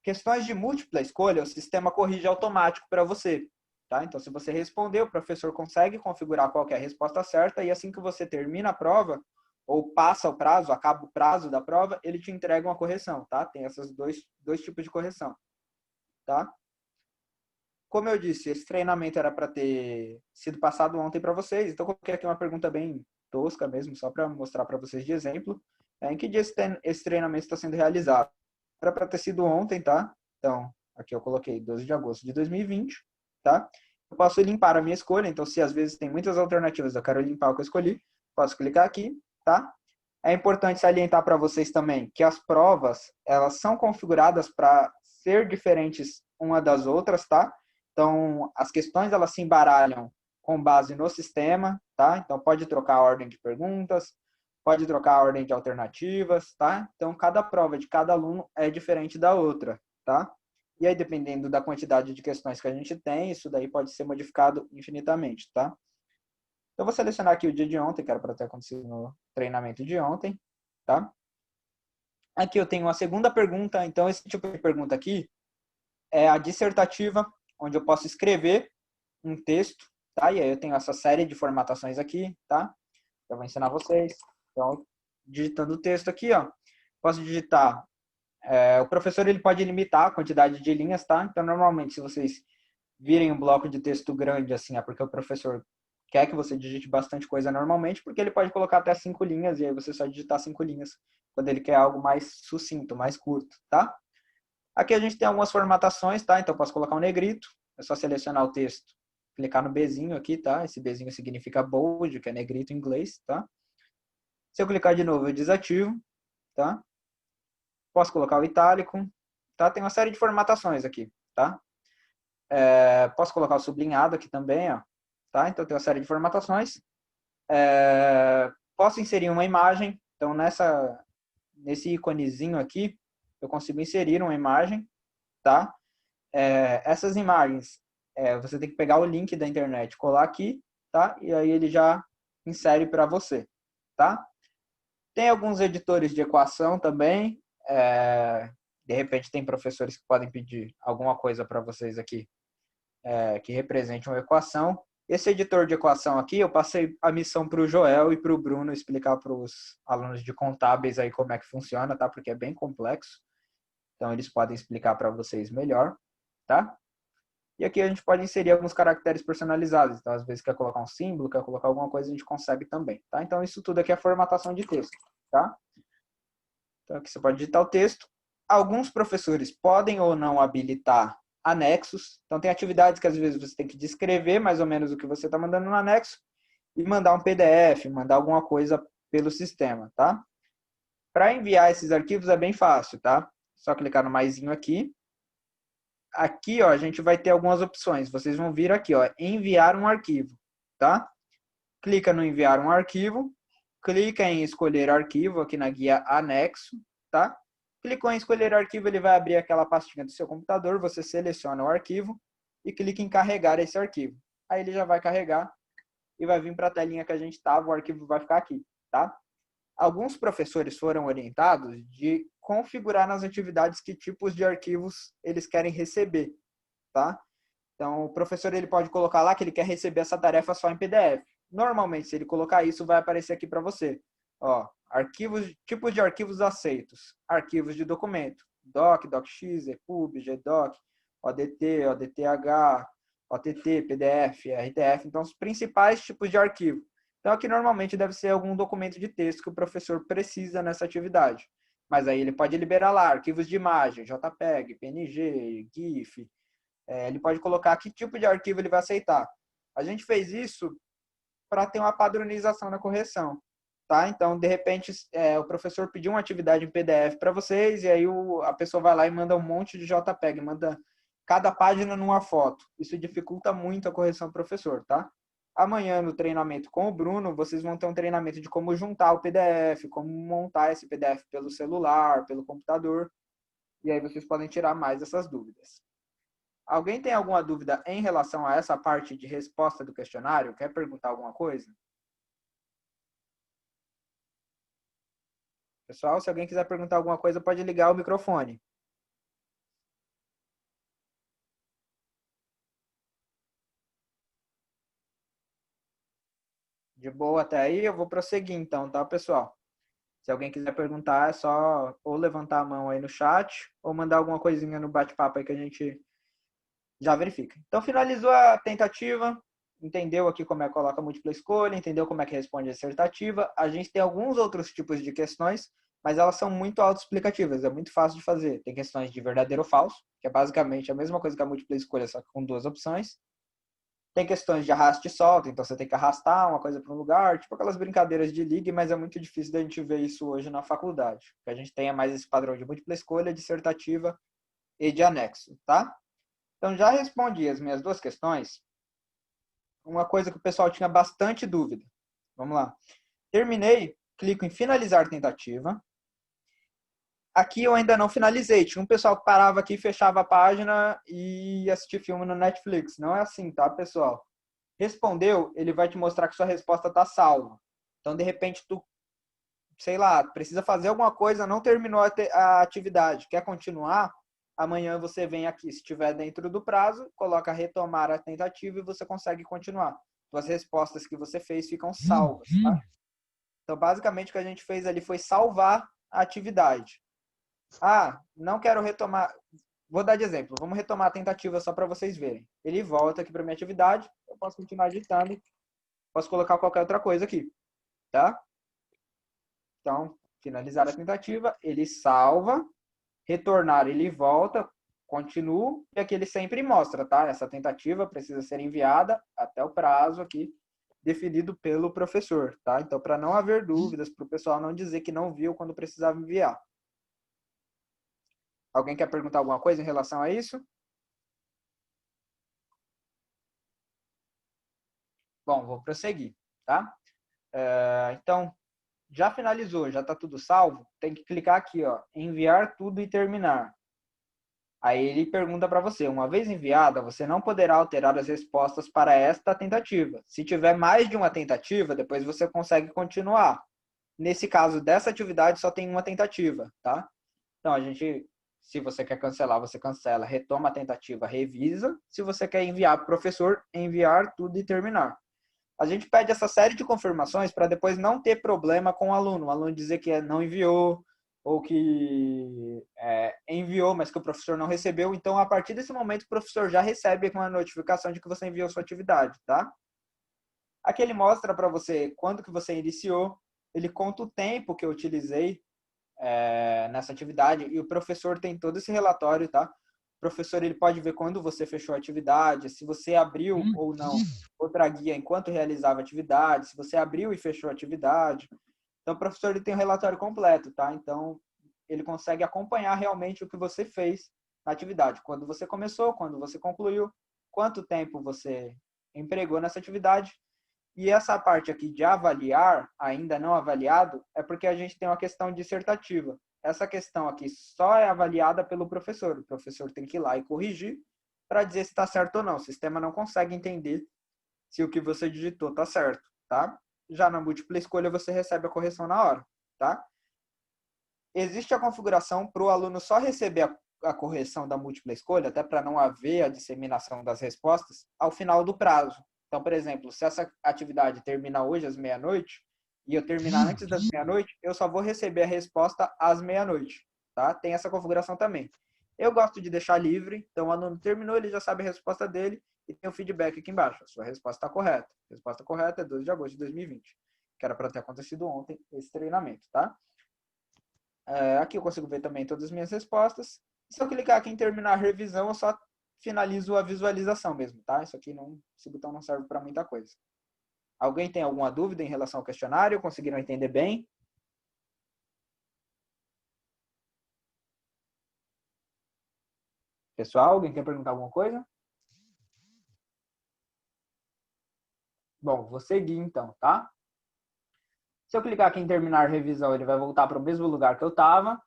Questões de múltipla escolha, o sistema corrige automático para você, tá? Então, se você responder, o professor consegue configurar qual que é a resposta certa e assim que você termina a prova, ou passa o prazo, acaba o prazo da prova, ele te entrega uma correção, tá? Tem esses dois tipos de correção, tá? Como eu disse, esse treinamento era para ter sido passado ontem para vocês, então eu coloquei aqui uma pergunta bem tosca mesmo, só para mostrar para vocês de exemplo. Em que dia esse treinamento está sendo realizado? Era para ter sido ontem, tá? Então, aqui eu coloquei 12 de agosto de 2020, tá? Eu posso limpar a minha escolha, então se às vezes tem muitas alternativas, eu quero limpar o que eu escolhi, posso clicar aqui, tá? É importante salientar para vocês também que as provas, elas são configuradas para ser diferentes uma das outras, tá? Então, as questões, elas se embaralham com base no sistema, tá? Então, pode trocar a ordem de perguntas, pode trocar a ordem de alternativas, tá? Então, cada prova de cada aluno é diferente da outra, tá? E aí, dependendo da quantidade de questões que a gente tem, isso daí pode ser modificado infinitamente, tá? Então, vou selecionar aqui o dia de ontem, que era para ter acontecido no treinamento de ontem, tá? Aqui eu tenho uma segunda pergunta, então esse tipo de pergunta aqui é a dissertativa, onde eu posso escrever um texto, tá? E aí eu tenho essa série de formatações aqui, tá? Eu vou ensinar vocês. Então, digitando o texto aqui, ó, posso digitar. O professor ele pode limitar a quantidade de linhas, tá? Então, normalmente, se vocês virem um bloco de texto grande, assim, é porque o professor quer que você digite bastante coisa normalmente, porque ele pode colocar até 5 linhas, e aí você só digitar 5 linhas, quando ele quer algo mais sucinto, mais curto, tá? Aqui a gente tem algumas formatações, tá? Então, eu posso colocar um negrito, é só selecionar o texto, clicar no Bzinho aqui, tá? Esse Bzinho significa bold, que é negrito em inglês, tá? Se eu clicar de novo, eu desativo, tá? Posso colocar o itálico, tá? Tem uma série de formatações aqui, tá? Posso colocar o sublinhado aqui também, ó. tá? Então, tem uma série de formatações. Posso inserir uma imagem. Então, nesse íconezinho aqui, eu consigo inserir uma imagem, tá? Essas imagens, você tem que pegar o link da internet, colar aqui, tá? E aí ele já insere para você, tá? Tem alguns editores de equação também. De repente tem professores que podem pedir alguma coisa para vocês aqui que represente uma equação. Esse editor de equação aqui, eu passei a missão para o Joel e para o Bruno explicar para os alunos de contábeis aí como é que funciona, tá? Porque é bem complexo. Então, eles podem explicar para vocês melhor, tá? E aqui a gente pode inserir alguns caracteres personalizados. Então, às vezes, quer colocar um símbolo, quer colocar alguma coisa, a gente consegue também, tá? Então, isso tudo aqui é formatação de texto, tá? Então, aqui você pode digitar o texto. Alguns professores podem ou não habilitar anexos. Então, tem atividades que, às vezes, você tem que descrever mais ou menos o que você está mandando no anexo e mandar um PDF, mandar alguma coisa pelo sistema, tá? Para enviar esses arquivos é bem fácil, tá? Só clicar no maisinho aqui. Aqui, ó, a gente vai ter algumas opções. Vocês vão vir aqui, ó, enviar um arquivo, tá? Clica no enviar um arquivo, clica em escolher arquivo aqui na guia anexo, tá? Clicou em escolher arquivo, ele vai abrir aquela pastinha do seu computador, você seleciona o arquivo e clica em carregar esse arquivo. Aí ele já vai carregar e vai vir para a telinha que a gente estava, o arquivo vai ficar aqui, tá? Alguns professores foram orientados de configurar nas atividades que tipos de arquivos eles querem receber, tá? Então, o professor ele pode colocar lá que ele quer receber essa tarefa só em PDF. Normalmente, se ele colocar isso, vai aparecer aqui para você. Ó, tipos de arquivos aceitos. Arquivos de documento. Doc, DocX, EPUB, GDoc, ODT, ODTH, OTT, PDF, RTF. Então, os principais tipos de arquivo. Então, aqui normalmente deve ser algum documento de texto que o professor precisa nessa atividade. Mas aí ele pode liberar lá arquivos de imagem, JPEG, PNG, GIF. Ele pode colocar que tipo de arquivo ele vai aceitar. A gente fez isso para ter uma padronização na correção, tá? Então, de repente, o professor pediu uma atividade em PDF para vocês e aí a pessoa vai lá e manda um monte de JPEG, manda cada página numa foto. Isso dificulta muito a correção do professor, tá? Amanhã, no treinamento com o Bruno, vocês vão ter um treinamento de como juntar o PDF, como montar esse PDF pelo celular, pelo computador, e aí vocês podem tirar mais essas dúvidas. Alguém tem alguma dúvida em relação a essa parte de resposta do questionário? Quer perguntar alguma coisa? Pessoal, se alguém quiser perguntar alguma coisa, pode ligar o microfone. De boa até aí, eu vou prosseguir então, tá, pessoal? Se alguém quiser perguntar, é só ou levantar a mão aí no chat ou mandar alguma coisinha no bate-papo aí que a gente já verifica. Então, finalizou a tentativa, entendeu aqui como é que coloca a múltipla escolha, entendeu como é que responde a dissertativa. A gente tem alguns outros tipos de questões, mas elas são muito autoexplicativas, é muito fácil de fazer. Tem questões de verdadeiro ou falso, que é basicamente a mesma coisa que a múltipla escolha, só que com duas opções. Tem questões de arraste e solta, então você tem que arrastar uma coisa para um lugar, tipo aquelas brincadeiras de ligue, mas é muito difícil da gente ver isso hoje na faculdade. O que a gente tem é mais esse padrão de múltipla escolha, dissertativa e de anexo, tá? Então, já respondi as minhas duas questões. Uma coisa que o pessoal tinha bastante dúvida. Vamos lá. Terminei, clico em finalizar tentativa. Aqui eu ainda não finalizei. Tinha um pessoal que parava aqui, fechava a página e assistia filme no Netflix. Não é assim, tá, pessoal? Respondeu, ele vai te mostrar que sua resposta está salva. Então, de repente, tu, sei lá, precisa fazer alguma coisa, não terminou a atividade, quer continuar? Amanhã você vem aqui, se estiver dentro do prazo, coloca retomar a tentativa e você consegue continuar. As respostas que você fez ficam salvas, tá? Então, basicamente, o que a gente fez ali foi salvar a atividade. Ah, não quero retomar. Vou dar de exemplo. Vamos retomar a tentativa só para vocês verem. Ele volta aqui para minha atividade. Eu posso continuar digitando. Posso colocar qualquer outra coisa aqui, tá? Então, finalizar a tentativa. Ele salva. Retornar, ele volta. Continuo. E aqui ele sempre mostra, tá? Essa tentativa precisa ser enviada até o prazo aqui definido pelo professor, tá? Então, para não haver dúvidas, para o pessoal não dizer que não viu quando precisava enviar. Alguém quer perguntar alguma coisa em relação a isso? Bom, vou prosseguir, tá? Então, já finalizou, já está tudo salvo, tem que clicar aqui, ó, enviar tudo e terminar. Aí ele pergunta para você, uma vez enviada, você não poderá alterar as respostas para esta tentativa. Se tiver mais de uma tentativa, depois você consegue continuar. Nesse caso dessa atividade, só tem uma tentativa, tá? Então, se você quer cancelar, você cancela, retoma a tentativa, revisa. Se você quer enviar para o professor, enviar tudo e terminar. A gente pede essa série de confirmações para depois não ter problema com o aluno dizer que não enviou ou que enviou, mas que o professor não recebeu. Então, a partir desse momento, o professor já recebe uma notificação de que você enviou sua atividade, tá? Aqui ele mostra para você quando que você iniciou, ele conta o tempo que eu utilizei nessa atividade e o professor tem todo esse relatório, tá? O professor ele pode ver quando você fechou a atividade, se você abriu ou não outra guia enquanto realizava a atividade, se você abriu e fechou a atividade. Então, o professor ele tem um relatório completo, tá? Então, ele consegue acompanhar realmente o que você fez na atividade. Quando você começou, quando você concluiu, quanto tempo você empregou nessa atividade. E essa parte aqui de avaliar, ainda não avaliado, é porque a gente tem uma questão dissertativa. Essa questão aqui só é avaliada pelo professor. O professor tem que ir lá e corrigir para dizer se está certo ou não. O sistema não consegue entender se o que você digitou está certo, tá? Já na múltipla escolha, você recebe a correção na hora, tá? Existe a configuração para o aluno só receber a correção da múltipla escolha, até para não haver a disseminação das respostas, ao final do prazo. Então, por exemplo, se essa atividade termina hoje às meia-noite, e eu terminar antes das meia-noite, eu só vou receber a resposta às meia-noite, tá? Tem essa configuração também. Eu gosto de deixar livre, então o aluno terminou, ele já sabe a resposta dele, e tem o feedback aqui embaixo. A sua resposta está correta. A resposta correta é 2 de agosto de 2020, que era para ter acontecido ontem esse treinamento, tá? Aqui eu consigo ver também todas as minhas respostas. Se eu clicar aqui em terminar a revisão, eu só finalizo a visualização mesmo, tá? Esse botão não serve para muita coisa. Alguém tem alguma dúvida em relação ao questionário? Conseguiram entender bem? Pessoal, alguém quer perguntar alguma coisa? Bom, vou seguir então, tá? Se eu clicar aqui em terminar a revisão, ele vai voltar para o mesmo lugar que eu estava,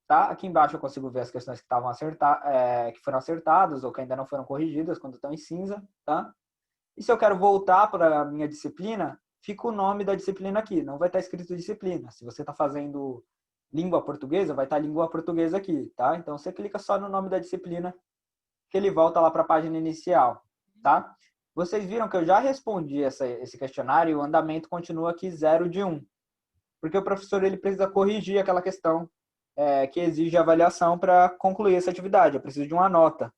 tá? Aqui embaixo eu consigo ver as questões que que foram acertadas ou que ainda não foram corrigidas quando estão em cinza, tá? E se eu quero voltar para a minha disciplina, fica o nome da disciplina aqui, não vai estar escrito disciplina. Se você está fazendo língua portuguesa, vai estar língua portuguesa aqui, tá? Então você clica só no nome da disciplina que ele volta lá para a página inicial, tá? Vocês viram que eu já respondi esse questionário e o andamento continua aqui 0 de 1. Porque o professor ele precisa corrigir aquela questão que exige avaliação para concluir essa atividade. Eu preciso de uma nota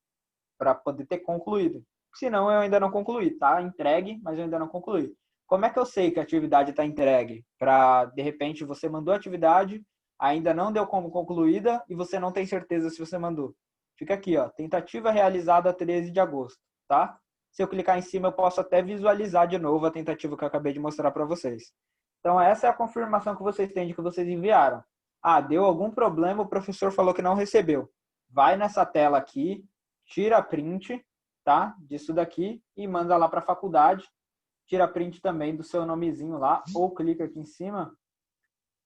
para poder ter concluído. Senão eu ainda não concluí, tá? Entregue, mas eu ainda não concluí. Como é que eu sei que a atividade está entregue? Para, de repente, você mandou a atividade, ainda não deu como concluída e você não tem certeza se você mandou. Fica aqui, ó, tentativa realizada 13 de agosto, tá? Se eu clicar em cima, eu posso até visualizar de novo a tentativa que eu acabei de mostrar para vocês. Então, essa é a confirmação que vocês têm de que vocês enviaram. Ah, deu algum problema, o professor falou que não recebeu. Vai nessa tela aqui, tira print, tá? Disso daqui e manda lá para a faculdade. Tira print também do seu nomezinho lá, ou clica aqui em cima,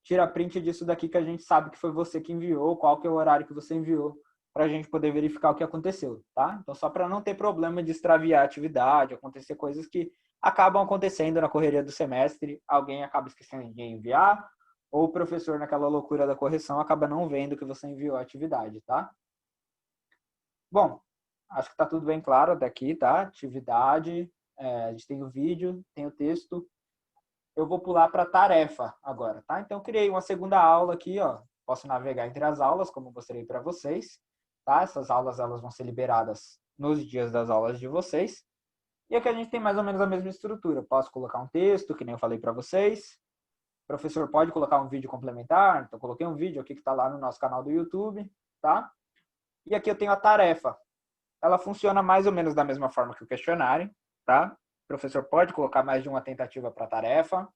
tira print disso daqui que a gente sabe que foi você que enviou, qual que é o horário que você enviou, para a gente poder verificar o que aconteceu, tá? Então, só para não ter problema de extraviar a atividade, acontecer coisas que acabam acontecendo na correria do semestre, alguém acaba esquecendo de enviar, ou o professor, naquela loucura da correção, acaba não vendo que você enviou a atividade, tá? Bom, acho que está tudo bem claro daqui, tá? Atividade, a gente tem o vídeo, tem o texto. Eu vou pular para tarefa agora, tá? Então, eu criei uma segunda aula aqui, ó. Posso navegar entre as aulas, como eu mostrei para vocês, tá? Essas aulas, elas vão ser liberadas nos dias das aulas de vocês. E aqui a gente tem mais ou menos a mesma estrutura. Posso colocar um texto, que nem eu falei para vocês. O professor pode colocar um vídeo complementar. Então, coloquei um vídeo aqui que está lá no nosso canal do YouTube, tá? E aqui eu tenho a tarefa. Ela funciona mais ou menos da mesma forma que o questionário, tá? O professor pode colocar mais de uma tentativa para a tarefa.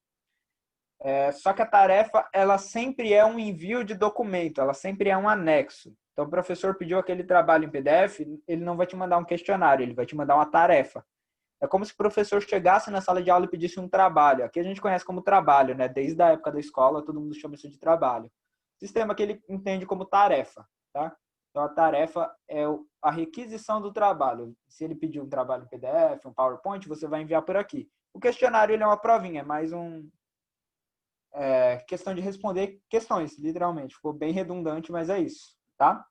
Só que a tarefa, ela sempre é um envio de documento, ela sempre é um anexo. Então, o professor pediu aquele trabalho em PDF, ele não vai te mandar um questionário, ele vai te mandar uma tarefa. É como se o professor chegasse na sala de aula e pedisse um trabalho. Aqui a gente conhece como trabalho, né? Desde a época da escola, todo mundo chama isso de trabalho. Sistema que ele entende como tarefa, tá? Então, a tarefa é a requisição do trabalho. Se ele pedir um trabalho em PDF, um PowerPoint, você vai enviar por aqui. O questionário ele é uma provinha, é mais questão de responder questões, literalmente. Ficou bem redundante, mas é isso, tá?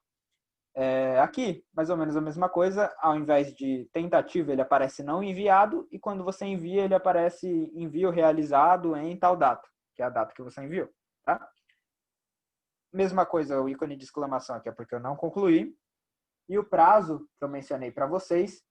Aqui, mais ou menos a mesma coisa. Ao invés de tentativa, ele aparece não enviado. E quando você envia, ele aparece envio realizado em tal data, que é a data que você enviou, tá? Mesma coisa, o ícone de exclamação aqui é porque eu não concluí. E o prazo que eu mencionei para vocês,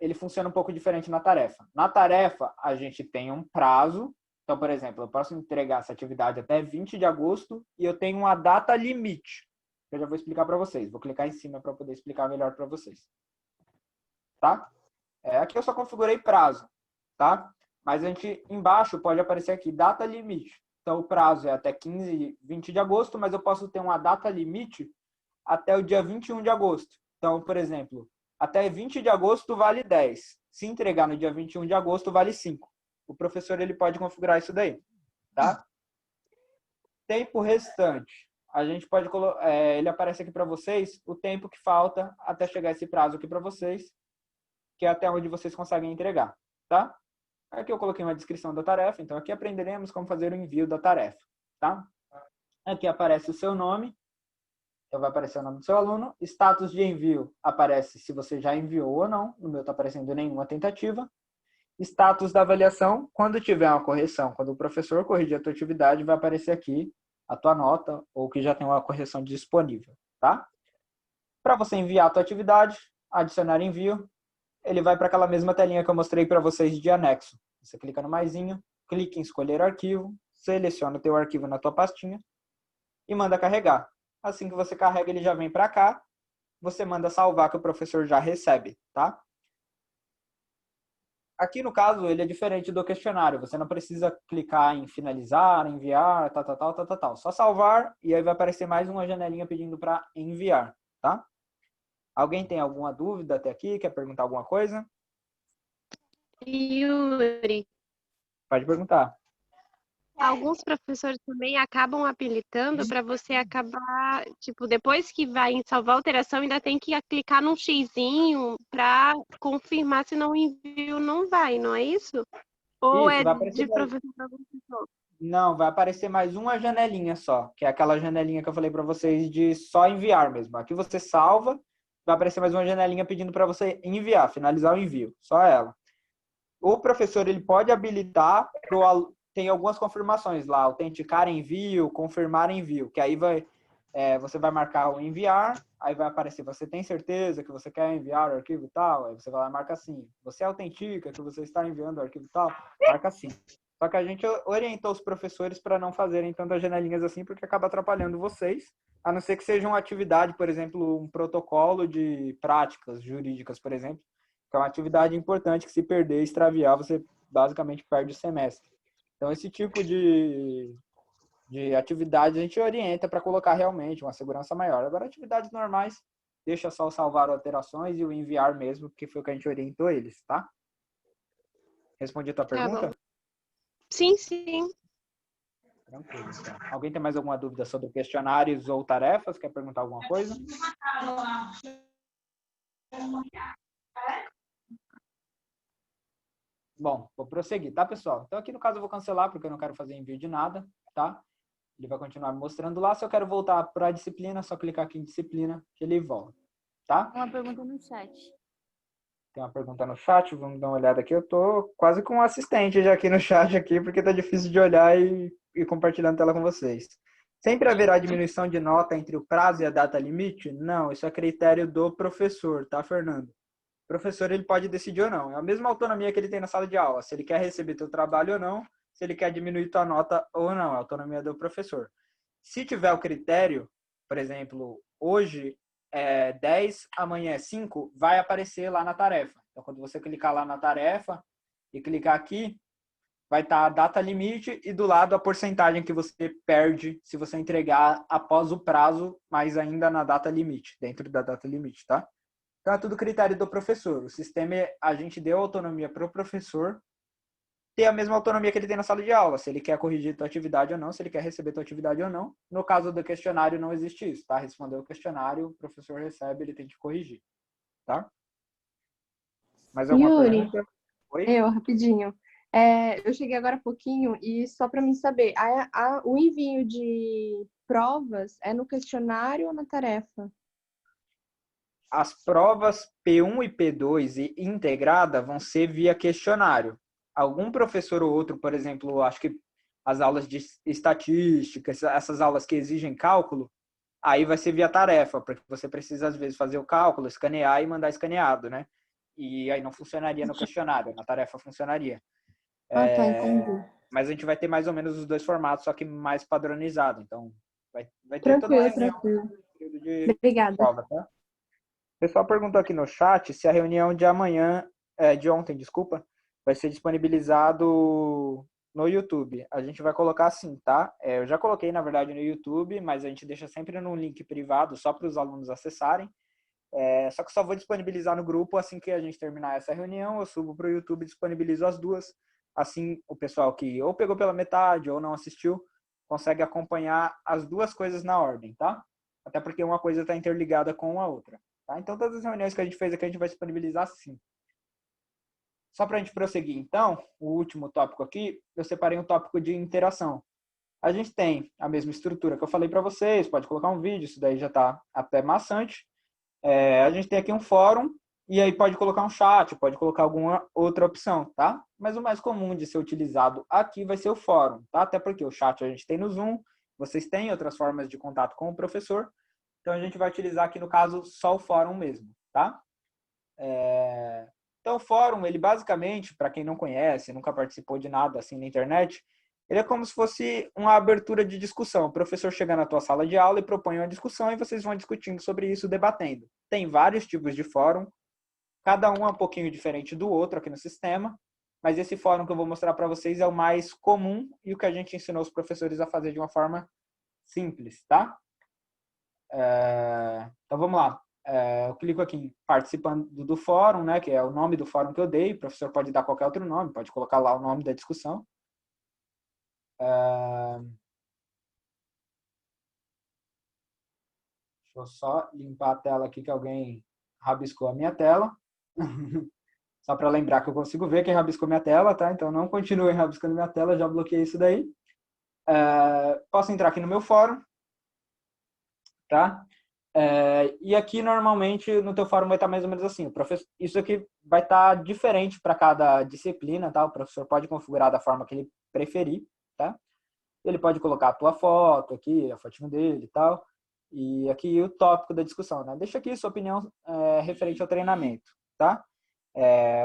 ele funciona um pouco diferente na tarefa. Na tarefa, a gente tem um prazo. Então, por exemplo, eu posso entregar essa atividade até 20 de agosto e eu tenho uma data limite. Eu já vou explicar para vocês. Vou clicar em cima para poder explicar melhor para vocês. Tá? Aqui eu só configurei prazo. Tá? Mas a gente, embaixo, pode aparecer aqui, data limite. Então, o prazo é até 20 de agosto, mas eu posso ter uma data limite até o dia 21 de agosto. Então, por exemplo, até 20 de agosto vale 10. Se entregar no dia 21 de agosto, vale 5. O professor ele pode configurar isso daí. Tá? Tempo restante. A gente pode ele aparece aqui para vocês o tempo que falta até chegar esse prazo aqui para vocês, que é até onde vocês conseguem entregar, tá? Aqui eu coloquei uma descrição da tarefa, então aqui aprenderemos como fazer o envio da tarefa, tá? Aqui aparece o seu nome, então vai aparecer o nome do seu aluno. Status de envio aparece se você já enviou ou não, no meu está aparecendo nenhuma tentativa. Status da avaliação, quando tiver uma correção, quando o professor corrigir a tua atividade, vai aparecer aqui a tua nota ou que já tem uma correção disponível, tá? Para você enviar a tua atividade, adicionar envio, ele vai para aquela mesma telinha que eu mostrei para vocês de anexo. Você clica no maisinho, clica em escolher arquivo, seleciona o teu arquivo na tua pastinha e manda carregar. Assim que você carrega, ele já vem para cá, você manda salvar que o professor já recebe, tá? Aqui, no caso, ele é diferente do questionário. Você não precisa clicar em finalizar, enviar, tal. Só salvar e aí vai aparecer mais uma janelinha pedindo para enviar, tá? Alguém tem alguma dúvida até aqui? Quer perguntar alguma coisa? Yuri, Pode perguntar. alguns professores também acabam habilitando para você acabar, tipo, depois que vai em salvar alteração, ainda tem que clicar num xizinho para confirmar se não envio não vai, não é isso? Ou Isso, é vai aparecer de professor para professor? Não, vai aparecer mais uma janelinha só, que é aquela janelinha que eu falei para vocês de só enviar mesmo. Aqui você salva, vai aparecer mais uma janelinha pedindo para você enviar, finalizar o envio, só ela. O professor ele pode habilitar tem algumas confirmações lá, autenticar envio, confirmar envio, que aí você vai marcar o enviar, aí vai aparecer, você tem certeza que você quer enviar o arquivo tal? Aí você vai lá e marca assim. Você autentica que você está enviando o arquivo tal? Marca assim. Só que a gente orientou os professores para não fazerem tantas janelinhas assim, porque acaba atrapalhando vocês, a não ser que seja uma atividade, por exemplo, um protocolo de práticas jurídicas, por exemplo, que é uma atividade importante que se perder, extraviar, você basicamente perde o semestre. Então, esse tipo de atividade a gente orienta para colocar realmente uma segurança maior. Agora, atividades normais, deixa só o salvar alterações e o enviar mesmo, que foi o que a gente orientou eles, tá? Respondi a tua Tá pergunta? bom. Sim, sim. Tranquilo, então. Alguém tem mais alguma dúvida sobre questionários ou tarefas? Quer perguntar alguma coisa? Bom, vou prosseguir, tá, pessoal? Então, aqui no caso eu vou cancelar, porque eu não quero fazer envio de nada, tá? Ele vai continuar me mostrando lá. Se eu quero voltar para a disciplina, é só clicar aqui em disciplina, que ele volta, tá? Uma pergunta no chat. Tem uma pergunta no chat, vamos dar uma olhada aqui. Eu tô quase com um assistente já aqui no chat, aqui, porque tá difícil de olhar e compartilhando tela com vocês. Sempre haverá diminuição de nota entre o prazo e a data limite? Não, isso é critério do professor, tá, Fernando? O professor ele pode decidir ou não. É a mesma autonomia que ele tem na sala de aula. Se ele quer receber teu trabalho ou não, se ele quer diminuir tua nota ou não. É a autonomia do professor. Se tiver o critério, por exemplo, hoje é 10, amanhã é 5, vai aparecer lá na tarefa. Então, quando você clicar lá na tarefa e clicar aqui, vai estar a data limite e do lado a porcentagem que você perde se você entregar após o prazo, mas ainda na data limite, dentro da data limite, tá? Então, é tudo critério do professor. O sistema, a gente deu autonomia para o professor ter a mesma autonomia que ele tem na sala de aula, se ele quer corrigir tua atividade ou não, se ele quer receber tua atividade ou não. No caso do questionário, não existe isso, tá? Respondeu o questionário, o professor recebe, ele tem que corrigir, tá? Mais alguma Yuri, pergunta? Oi? eu, rapidinho. Eu cheguei agora há pouquinho e só para mim saber, o envio de provas é no questionário ou na tarefa? As provas P1 e P2 e integrada vão ser via questionário. Algum professor ou outro, por exemplo, acho que as aulas de estatística, essas aulas que exigem cálculo, aí vai ser via tarefa, porque você precisa, às vezes, fazer o cálculo, escanear e mandar escaneado, né? E aí não funcionaria no questionário, na tarefa funcionaria. Ah, tá, entendi. Mas a gente vai ter mais ou menos os dois formatos, só que mais padronizado. Então, vai ter toda uma Tranquilo, reunião tranquilo. de Obrigada. prova, tá? O pessoal perguntou aqui no chat se a reunião de amanhã, de ontem, desculpa, vai ser disponibilizado no YouTube. A gente vai colocar assim, tá? Eu já coloquei, na verdade, no YouTube, mas a gente deixa sempre num link privado só para os alunos acessarem. Só que só vou disponibilizar no grupo assim que a gente terminar essa reunião. Eu subo para o YouTube e disponibilizo as duas. Assim, o pessoal que ou pegou pela metade ou não assistiu consegue acompanhar as duas coisas na ordem, tá? Até porque uma coisa está interligada com a outra. Tá? Então, todas as reuniões que a gente fez aqui, a gente vai disponibilizar sim. Só para a gente prosseguir, então, o último tópico aqui, eu separei um tópico de interação. A gente tem a mesma estrutura que eu falei para vocês, pode colocar um vídeo, isso daí já está até maçante. A gente tem aqui um fórum, e aí pode colocar um chat, pode colocar alguma outra opção, tá? Mas o mais comum de ser utilizado aqui vai ser o fórum, tá? Até porque o chat a gente tem no Zoom, vocês têm outras formas de contato com o professor, então a gente vai utilizar aqui, no caso, só o fórum mesmo, tá? Então, o fórum, ele basicamente, para quem não conhece, nunca participou de nada assim na internet, ele é como se fosse uma abertura de discussão. O professor chega na tua sala de aula e propõe uma discussão e vocês vão discutindo sobre isso, debatendo. Tem vários tipos de fórum, cada um é um pouquinho diferente do outro aqui no sistema, mas esse fórum que eu vou mostrar para vocês é o mais comum e o que a gente ensinou os professores a fazer de uma forma simples, tá? Então, vamos lá. Eu clico aqui em participando do fórum, né, que é o nome do fórum que eu dei. O professor pode dar qualquer outro nome, pode colocar lá o nome da discussão. Deixa eu só limpar a tela aqui, que alguém rabiscou a minha tela. Só para lembrar que eu consigo ver quem rabiscou minha tela, tá? Então, não continuem rabiscando minha tela, já bloqueei isso daí. Posso entrar aqui no meu fórum, tá? E aqui, normalmente, no teu fórum vai estar mais ou menos assim. O professor, isso aqui vai estar diferente para cada disciplina, tá? O professor pode configurar da forma que ele preferir, tá? Ele pode colocar a tua foto aqui, a fotinho dele e tal. E aqui o tópico da discussão, né? Deixa aqui sua opinião referente ao treinamento, tá?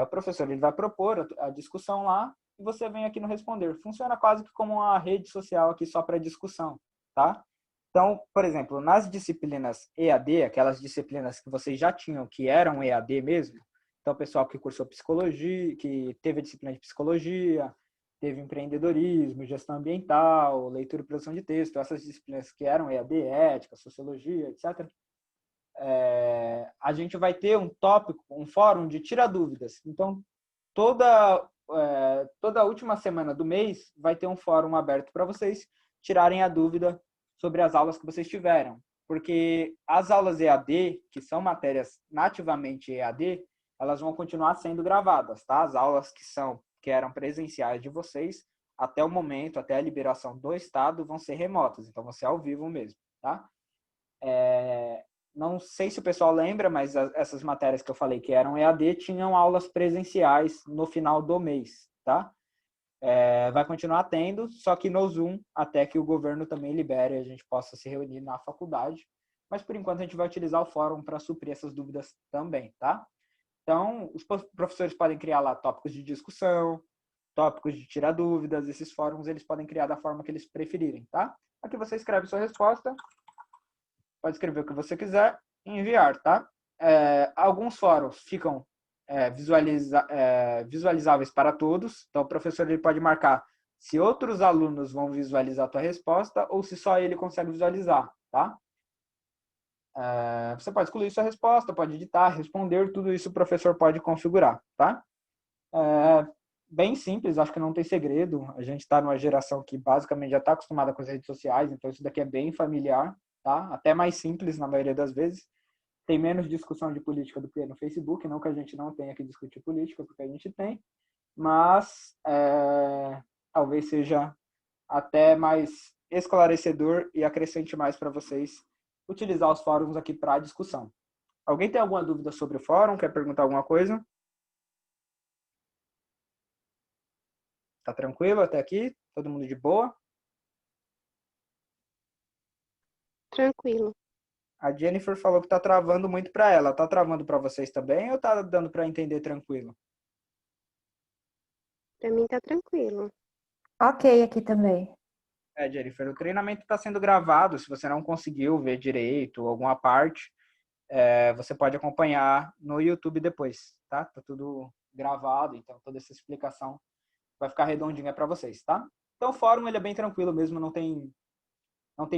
O professor ele vai propor a discussão lá e você vem aqui no responder. Funciona quase que como uma rede social aqui só para discussão, tá? Então, por exemplo, nas disciplinas EAD, aquelas disciplinas que vocês já tinham, que eram EAD mesmo, então o pessoal que cursou psicologia, que teve a disciplina de psicologia, teve empreendedorismo, gestão ambiental, leitura e produção de texto, essas disciplinas que eram EAD, ética, sociologia, etc., a gente vai ter um tópico, um fórum de tirar dúvidas. Então, toda última semana do mês vai ter um fórum aberto para vocês tirarem a dúvida sobre as aulas que vocês tiveram. Porque as aulas EAD, que são matérias nativamente EAD, elas vão continuar sendo gravadas, tá? As aulas que eram presenciais de vocês, até o momento, até a liberação do Estado, vão ser remotas. Então, vão ser ao vivo mesmo, tá? Não sei se o pessoal lembra, mas essas matérias que eu falei que eram EAD tinham aulas presenciais no final do mês, tá? Vai continuar tendo, só que no Zoom, até que o governo também libere e a gente possa se reunir na faculdade. Mas, por enquanto, a gente vai utilizar o fórum para suprir essas dúvidas também, tá? Então, os professores podem criar lá tópicos de discussão, tópicos de tirar dúvidas, esses fóruns eles podem criar da forma que eles preferirem, tá? Aqui você escreve sua resposta, pode escrever o que você quiser e enviar, tá? Alguns fóruns ficam visualizáveis para todos, então o professor ele pode marcar se outros alunos vão visualizar a tua resposta ou se só ele consegue visualizar, tá? Você pode excluir sua resposta, pode editar, responder, tudo isso o professor pode configurar, tá? Bem simples, acho que não tem segredo. A gente está numa geração que basicamente já está acostumada com as redes sociais, então isso daqui é bem familiar, tá? Até mais simples na maioria das vezes. Tem menos discussão de política do que no Facebook, não que a gente não tenha que discutir política, porque a gente tem, mas talvez seja até mais esclarecedor e acrescente mais para vocês utilizar os fóruns aqui para discussão. Alguém tem alguma dúvida sobre o fórum? Quer perguntar alguma coisa? Tá tranquilo até aqui? Todo mundo de boa? Tranquilo. A Jennifer falou que tá travando muito para ela. Tá travando para vocês também ou tá dando para entender tranquilo? Pra mim tá tranquilo. Ok, aqui também. Jennifer, o treinamento está sendo gravado. Se você não conseguiu ver direito alguma parte, você pode acompanhar no YouTube depois, tá? Tá tudo gravado, então toda essa explicação vai ficar redondinha para vocês, tá? Então o fórum ele é bem tranquilo mesmo, não tem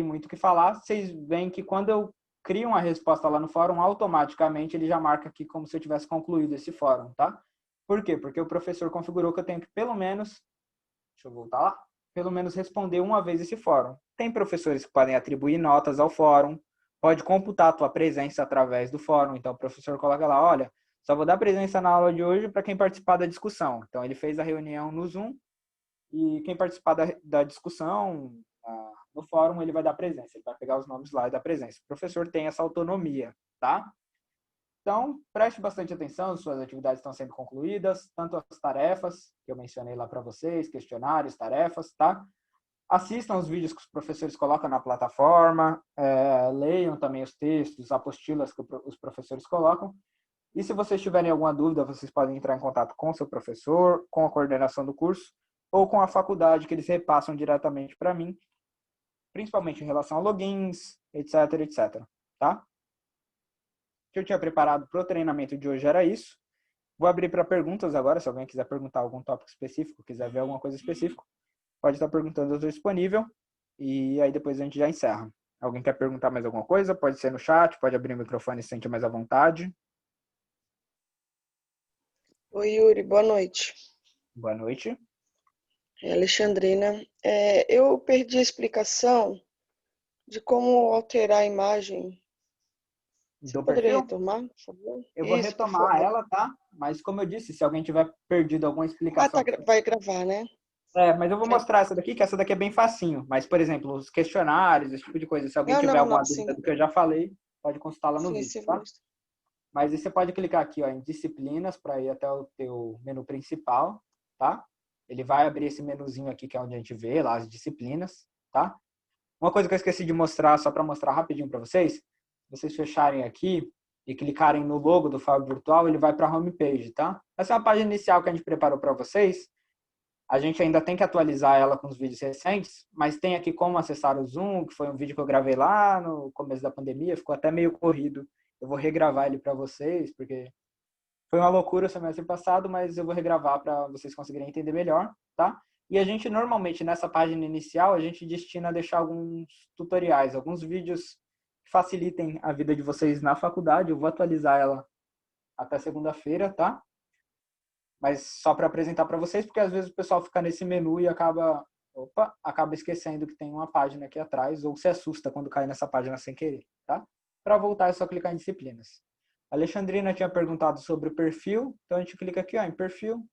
muito o que falar. Vocês veem que quando eu crio uma resposta lá no fórum, automaticamente ele já marca aqui como se eu tivesse concluído esse fórum, tá? Por quê? Porque o professor configurou que eu tenho que pelo menos, deixa eu voltar lá, pelo menos responder uma vez esse fórum. Tem professores que podem atribuir notas ao fórum, pode computar a tua presença através do fórum, então o professor coloca lá, olha, só vou dar presença na aula de hoje para quem participar da discussão. Então ele fez a reunião no Zoom e quem participar da discussão no fórum, ele vai dar presença, ele vai pegar os nomes lá e dar presença. O professor tem essa autonomia, tá? Então, preste bastante atenção, suas atividades estão sendo concluídas, tanto as tarefas, que eu mencionei lá para vocês, questionários, tarefas, tá? Assistam os vídeos que os professores colocam na plataforma, leiam também os textos, apostilas que os professores colocam. E se vocês tiverem alguma dúvida, vocês podem entrar em contato com o seu professor, com a coordenação do curso, ou com a faculdade, que eles repassam diretamente para mim, principalmente em relação a logins, etc, etc, tá? O que eu tinha preparado para o treinamento de hoje era isso. Vou abrir para perguntas agora, se alguém quiser perguntar algum tópico específico, quiser ver alguma coisa específica, pode estar perguntando, eu estou disponível, e aí depois a gente já encerra. Alguém quer perguntar mais alguma coisa? Pode ser no chat, pode abrir o microfone e se sentir mais à vontade. Oi, Yuri, boa noite. Boa noite. É Alexandrina. Eu perdi a explicação de como alterar a imagem. Você Do poderia perfil? retomar, por favor? Eu vou Isso, por retomar favor. ela, tá? Mas como eu disse, se alguém tiver perdido alguma explicação... Vai gravar, né? Mas eu vou mostrar essa daqui, que essa daqui é bem facinho. Mas, por exemplo, os questionários, esse tipo de coisa, se alguém tiver alguma dúvida sim. do que eu já falei, pode consultar lá no Sim, vídeo, sim, tá? Mas aí você pode clicar aqui, ó, em disciplinas para ir até o teu menu principal, tá? Ele vai abrir esse menuzinho aqui, que é onde a gente vê lá as disciplinas, tá? Uma coisa que eu esqueci de mostrar, só para mostrar rapidinho para vocês, se vocês fecharem aqui e clicarem no logo do Fábio Virtual, ele vai para a homepage, tá? Essa é a página inicial que a gente preparou para vocês. A gente ainda tem que atualizar ela com os vídeos recentes, mas tem aqui como acessar o Zoom, que foi um vídeo que eu gravei lá no começo da pandemia, ficou até meio corrido. Eu vou regravar ele para vocês, porque foi uma loucura o semestre passado, mas eu vou regravar para vocês conseguirem entender melhor, tá? E a gente, normalmente, nessa página inicial, a gente destina a deixar alguns tutoriais, alguns vídeos que facilitem a vida de vocês na faculdade. Eu vou atualizar ela até segunda-feira, tá? Mas só para apresentar para vocês, porque às vezes o pessoal fica nesse menu e acaba esquecendo que tem uma página aqui atrás, ou se assusta quando cai nessa página sem querer, tá? Para voltar é só clicar em disciplinas. A Alexandrina tinha perguntado sobre o perfil, então a gente clica aqui, ó, em perfil,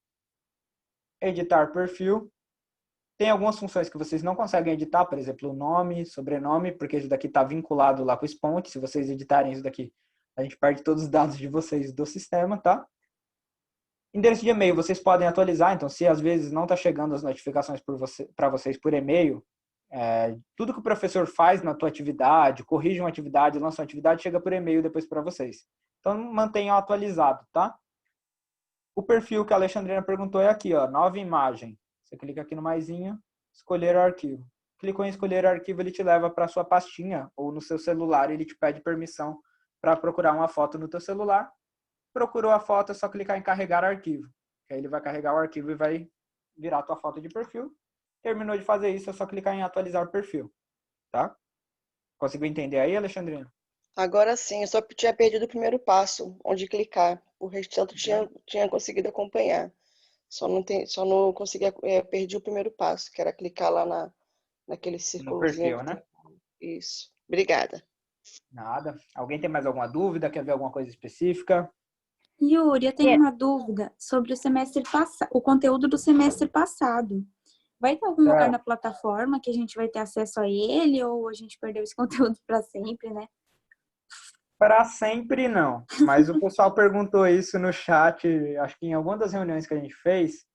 editar perfil. Tem algumas funções que vocês não conseguem editar, por exemplo, o nome, sobrenome, porque isso daqui está vinculado lá com o Sponte. Se vocês editarem isso daqui, a gente perde todos os dados de vocês do sistema, tá? Endereço de e-mail, vocês podem atualizar, então se às vezes não está chegando as notificações para vocês por e-mail, tudo que o professor faz na tua atividade, corrige uma atividade, lança uma atividade, chega por e-mail depois para vocês. Então mantenham atualizado, tá? O perfil que a Alexandrina perguntou é aqui, ó, nova imagem. Você clica aqui no maisinho, escolher arquivo. Clicou em escolher arquivo, ele te leva para a sua pastinha ou no seu celular, ele te pede permissão para procurar uma foto no teu celular. Procurou a foto, é só clicar em carregar arquivo. Que aí ele vai carregar o arquivo e vai virar a tua foto de perfil. Terminou de fazer isso, é só clicar em atualizar o perfil. Tá? Conseguiu entender aí, Alexandrina? Agora sim, eu só tinha perdido o primeiro passo, onde clicar. O restante eu tinha conseguido acompanhar. Só não conseguia, perdi o primeiro passo, que era clicar lá naquele No círculozinho perfil, que né? tem. Isso. Obrigada. Nada. Alguém tem mais alguma dúvida? Quer ver alguma coisa específica? Yuri, eu tenho uma dúvida sobre o semestre passado, o conteúdo do semestre passado. Vai ter algum lugar na plataforma que a gente vai ter acesso a ele ou a gente perdeu esse conteúdo para sempre, né? Para sempre não, mas o pessoal perguntou isso no chat, acho que em alguma das reuniões que a gente fez.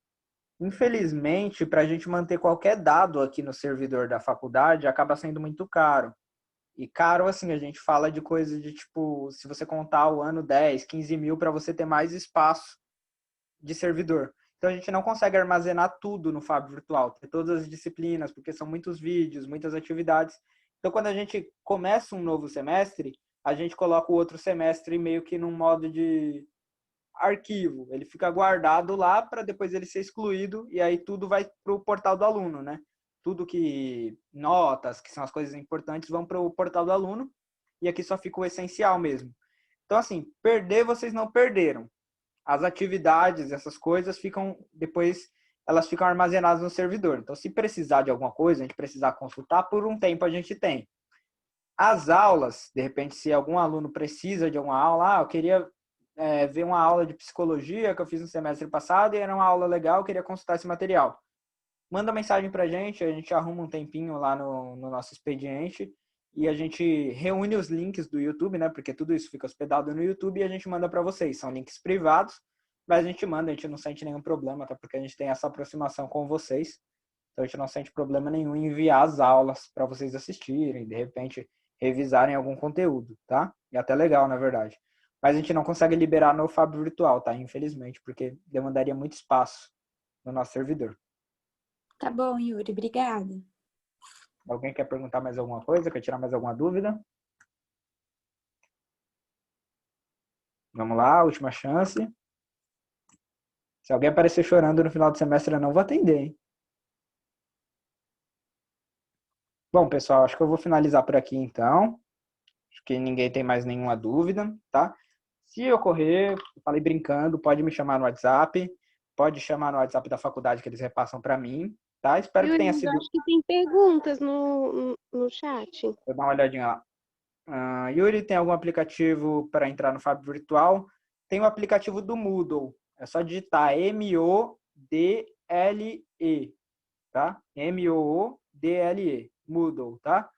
Infelizmente, para a gente manter qualquer dado aqui no servidor da faculdade, acaba sendo muito caro. E caro, assim, a gente fala de coisa de, tipo, se você contar o ano 10, 15 mil para você ter mais espaço de servidor. Então, a gente não consegue armazenar tudo no Fab Virtual, ter todas as disciplinas, porque são muitos vídeos, muitas atividades. Então, quando a gente começa um novo semestre, a gente coloca o outro semestre meio que num modo de arquivo. Ele fica guardado lá para depois ele ser excluído e aí tudo vai para o portal do aluno, né? Tudo que notas, que são as coisas importantes, vão para o portal do aluno e aqui só fica o essencial mesmo. Então, assim, perder vocês não perderam. As atividades, essas coisas ficam depois, elas ficam armazenadas no servidor. Então, se precisar de alguma coisa, a gente precisar consultar, por um tempo a gente tem. As aulas, de repente, se algum aluno precisa de uma aula, eu queria ver uma aula de psicologia que eu fiz no semestre passado e era uma aula legal, eu queria consultar esse material. Manda mensagem pra gente, a gente arruma um tempinho lá no nosso expediente e a gente reúne os links do YouTube, né? Porque tudo isso fica hospedado no YouTube e a gente manda para vocês. São links privados, mas a gente manda, a gente não sente nenhum problema, até porque a gente tem essa aproximação com vocês. Então a gente não sente problema nenhum em enviar as aulas para vocês assistirem, de repente revisarem algum conteúdo, tá? E até legal, na verdade. Mas a gente não consegue liberar no Fab Virtual, tá? Infelizmente, porque demandaria muito espaço no nosso servidor. Tá bom, Yuri, obrigada. Alguém quer perguntar mais alguma coisa? Quer tirar mais alguma dúvida? Vamos lá, última chance. Se alguém aparecer chorando no final do semestre, eu não vou atender, hein? Bom, pessoal, acho que eu vou finalizar por aqui, então. Acho que ninguém tem mais nenhuma dúvida, tá? Se ocorrer, eu falei brincando, pode me chamar no WhatsApp, pode chamar no WhatsApp da faculdade que eles repassam para mim, tá? Espero que Yuri, tenha mas eu sido... acho que tem perguntas no chat. Vou dar uma olhadinha lá. Yuri, tem algum aplicativo para entrar no Fab Virtual? Tem o aplicativo do Moodle. É só digitar M-O-D-L-E, tá? M-O-O-D-L-E, Moodle, tá?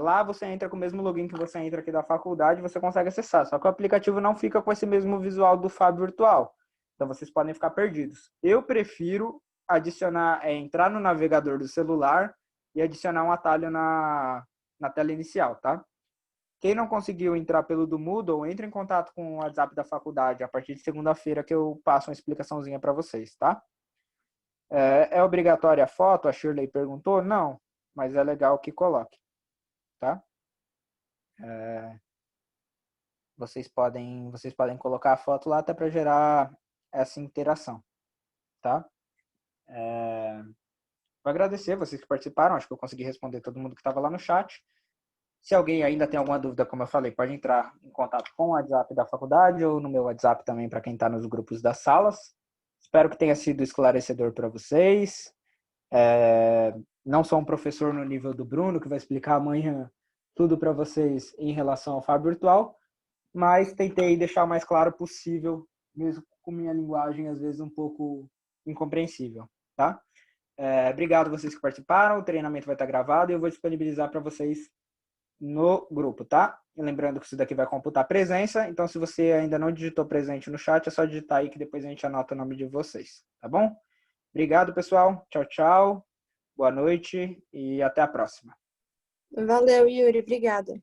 Lá você entra com o mesmo login que você entra aqui da faculdade e você consegue acessar. Só que o aplicativo não fica com esse mesmo visual do Fab Virtual. Então vocês podem ficar perdidos. Eu prefiro entrar no navegador do celular e adicionar um atalho na tela inicial, tá? Quem não conseguiu entrar pelo do Moodle, entre em contato com o WhatsApp da faculdade a partir de segunda-feira que eu passo uma explicaçãozinha para vocês, tá? É obrigatória a foto? A Shirley perguntou? Não, mas é legal que coloque, tá? Vocês podem colocar a foto lá até para gerar essa interação, tá? Vou agradecer vocês que participaram, acho que eu consegui responder todo mundo que estava lá no chat. Se alguém ainda tem alguma dúvida, como eu falei, pode entrar em contato com o WhatsApp da faculdade ou no meu WhatsApp também para quem está nos grupos das salas. Espero que tenha sido esclarecedor para vocês. Não sou um professor no nível do Bruno, que vai explicar amanhã tudo para vocês em relação ao Fab Virtual, mas tentei deixar o mais claro possível, mesmo com minha linguagem às vezes um pouco incompreensível, tá? Obrigado a vocês que participaram, o treinamento vai estar gravado e eu vou disponibilizar para vocês no grupo, tá? E lembrando que isso daqui vai computar presença, então se você ainda não digitou presente no chat, é só digitar aí que depois a gente anota o nome de vocês, tá bom? Obrigado, pessoal. Tchau, tchau. Boa noite e até a próxima. Valeu, Yuri. Obrigada.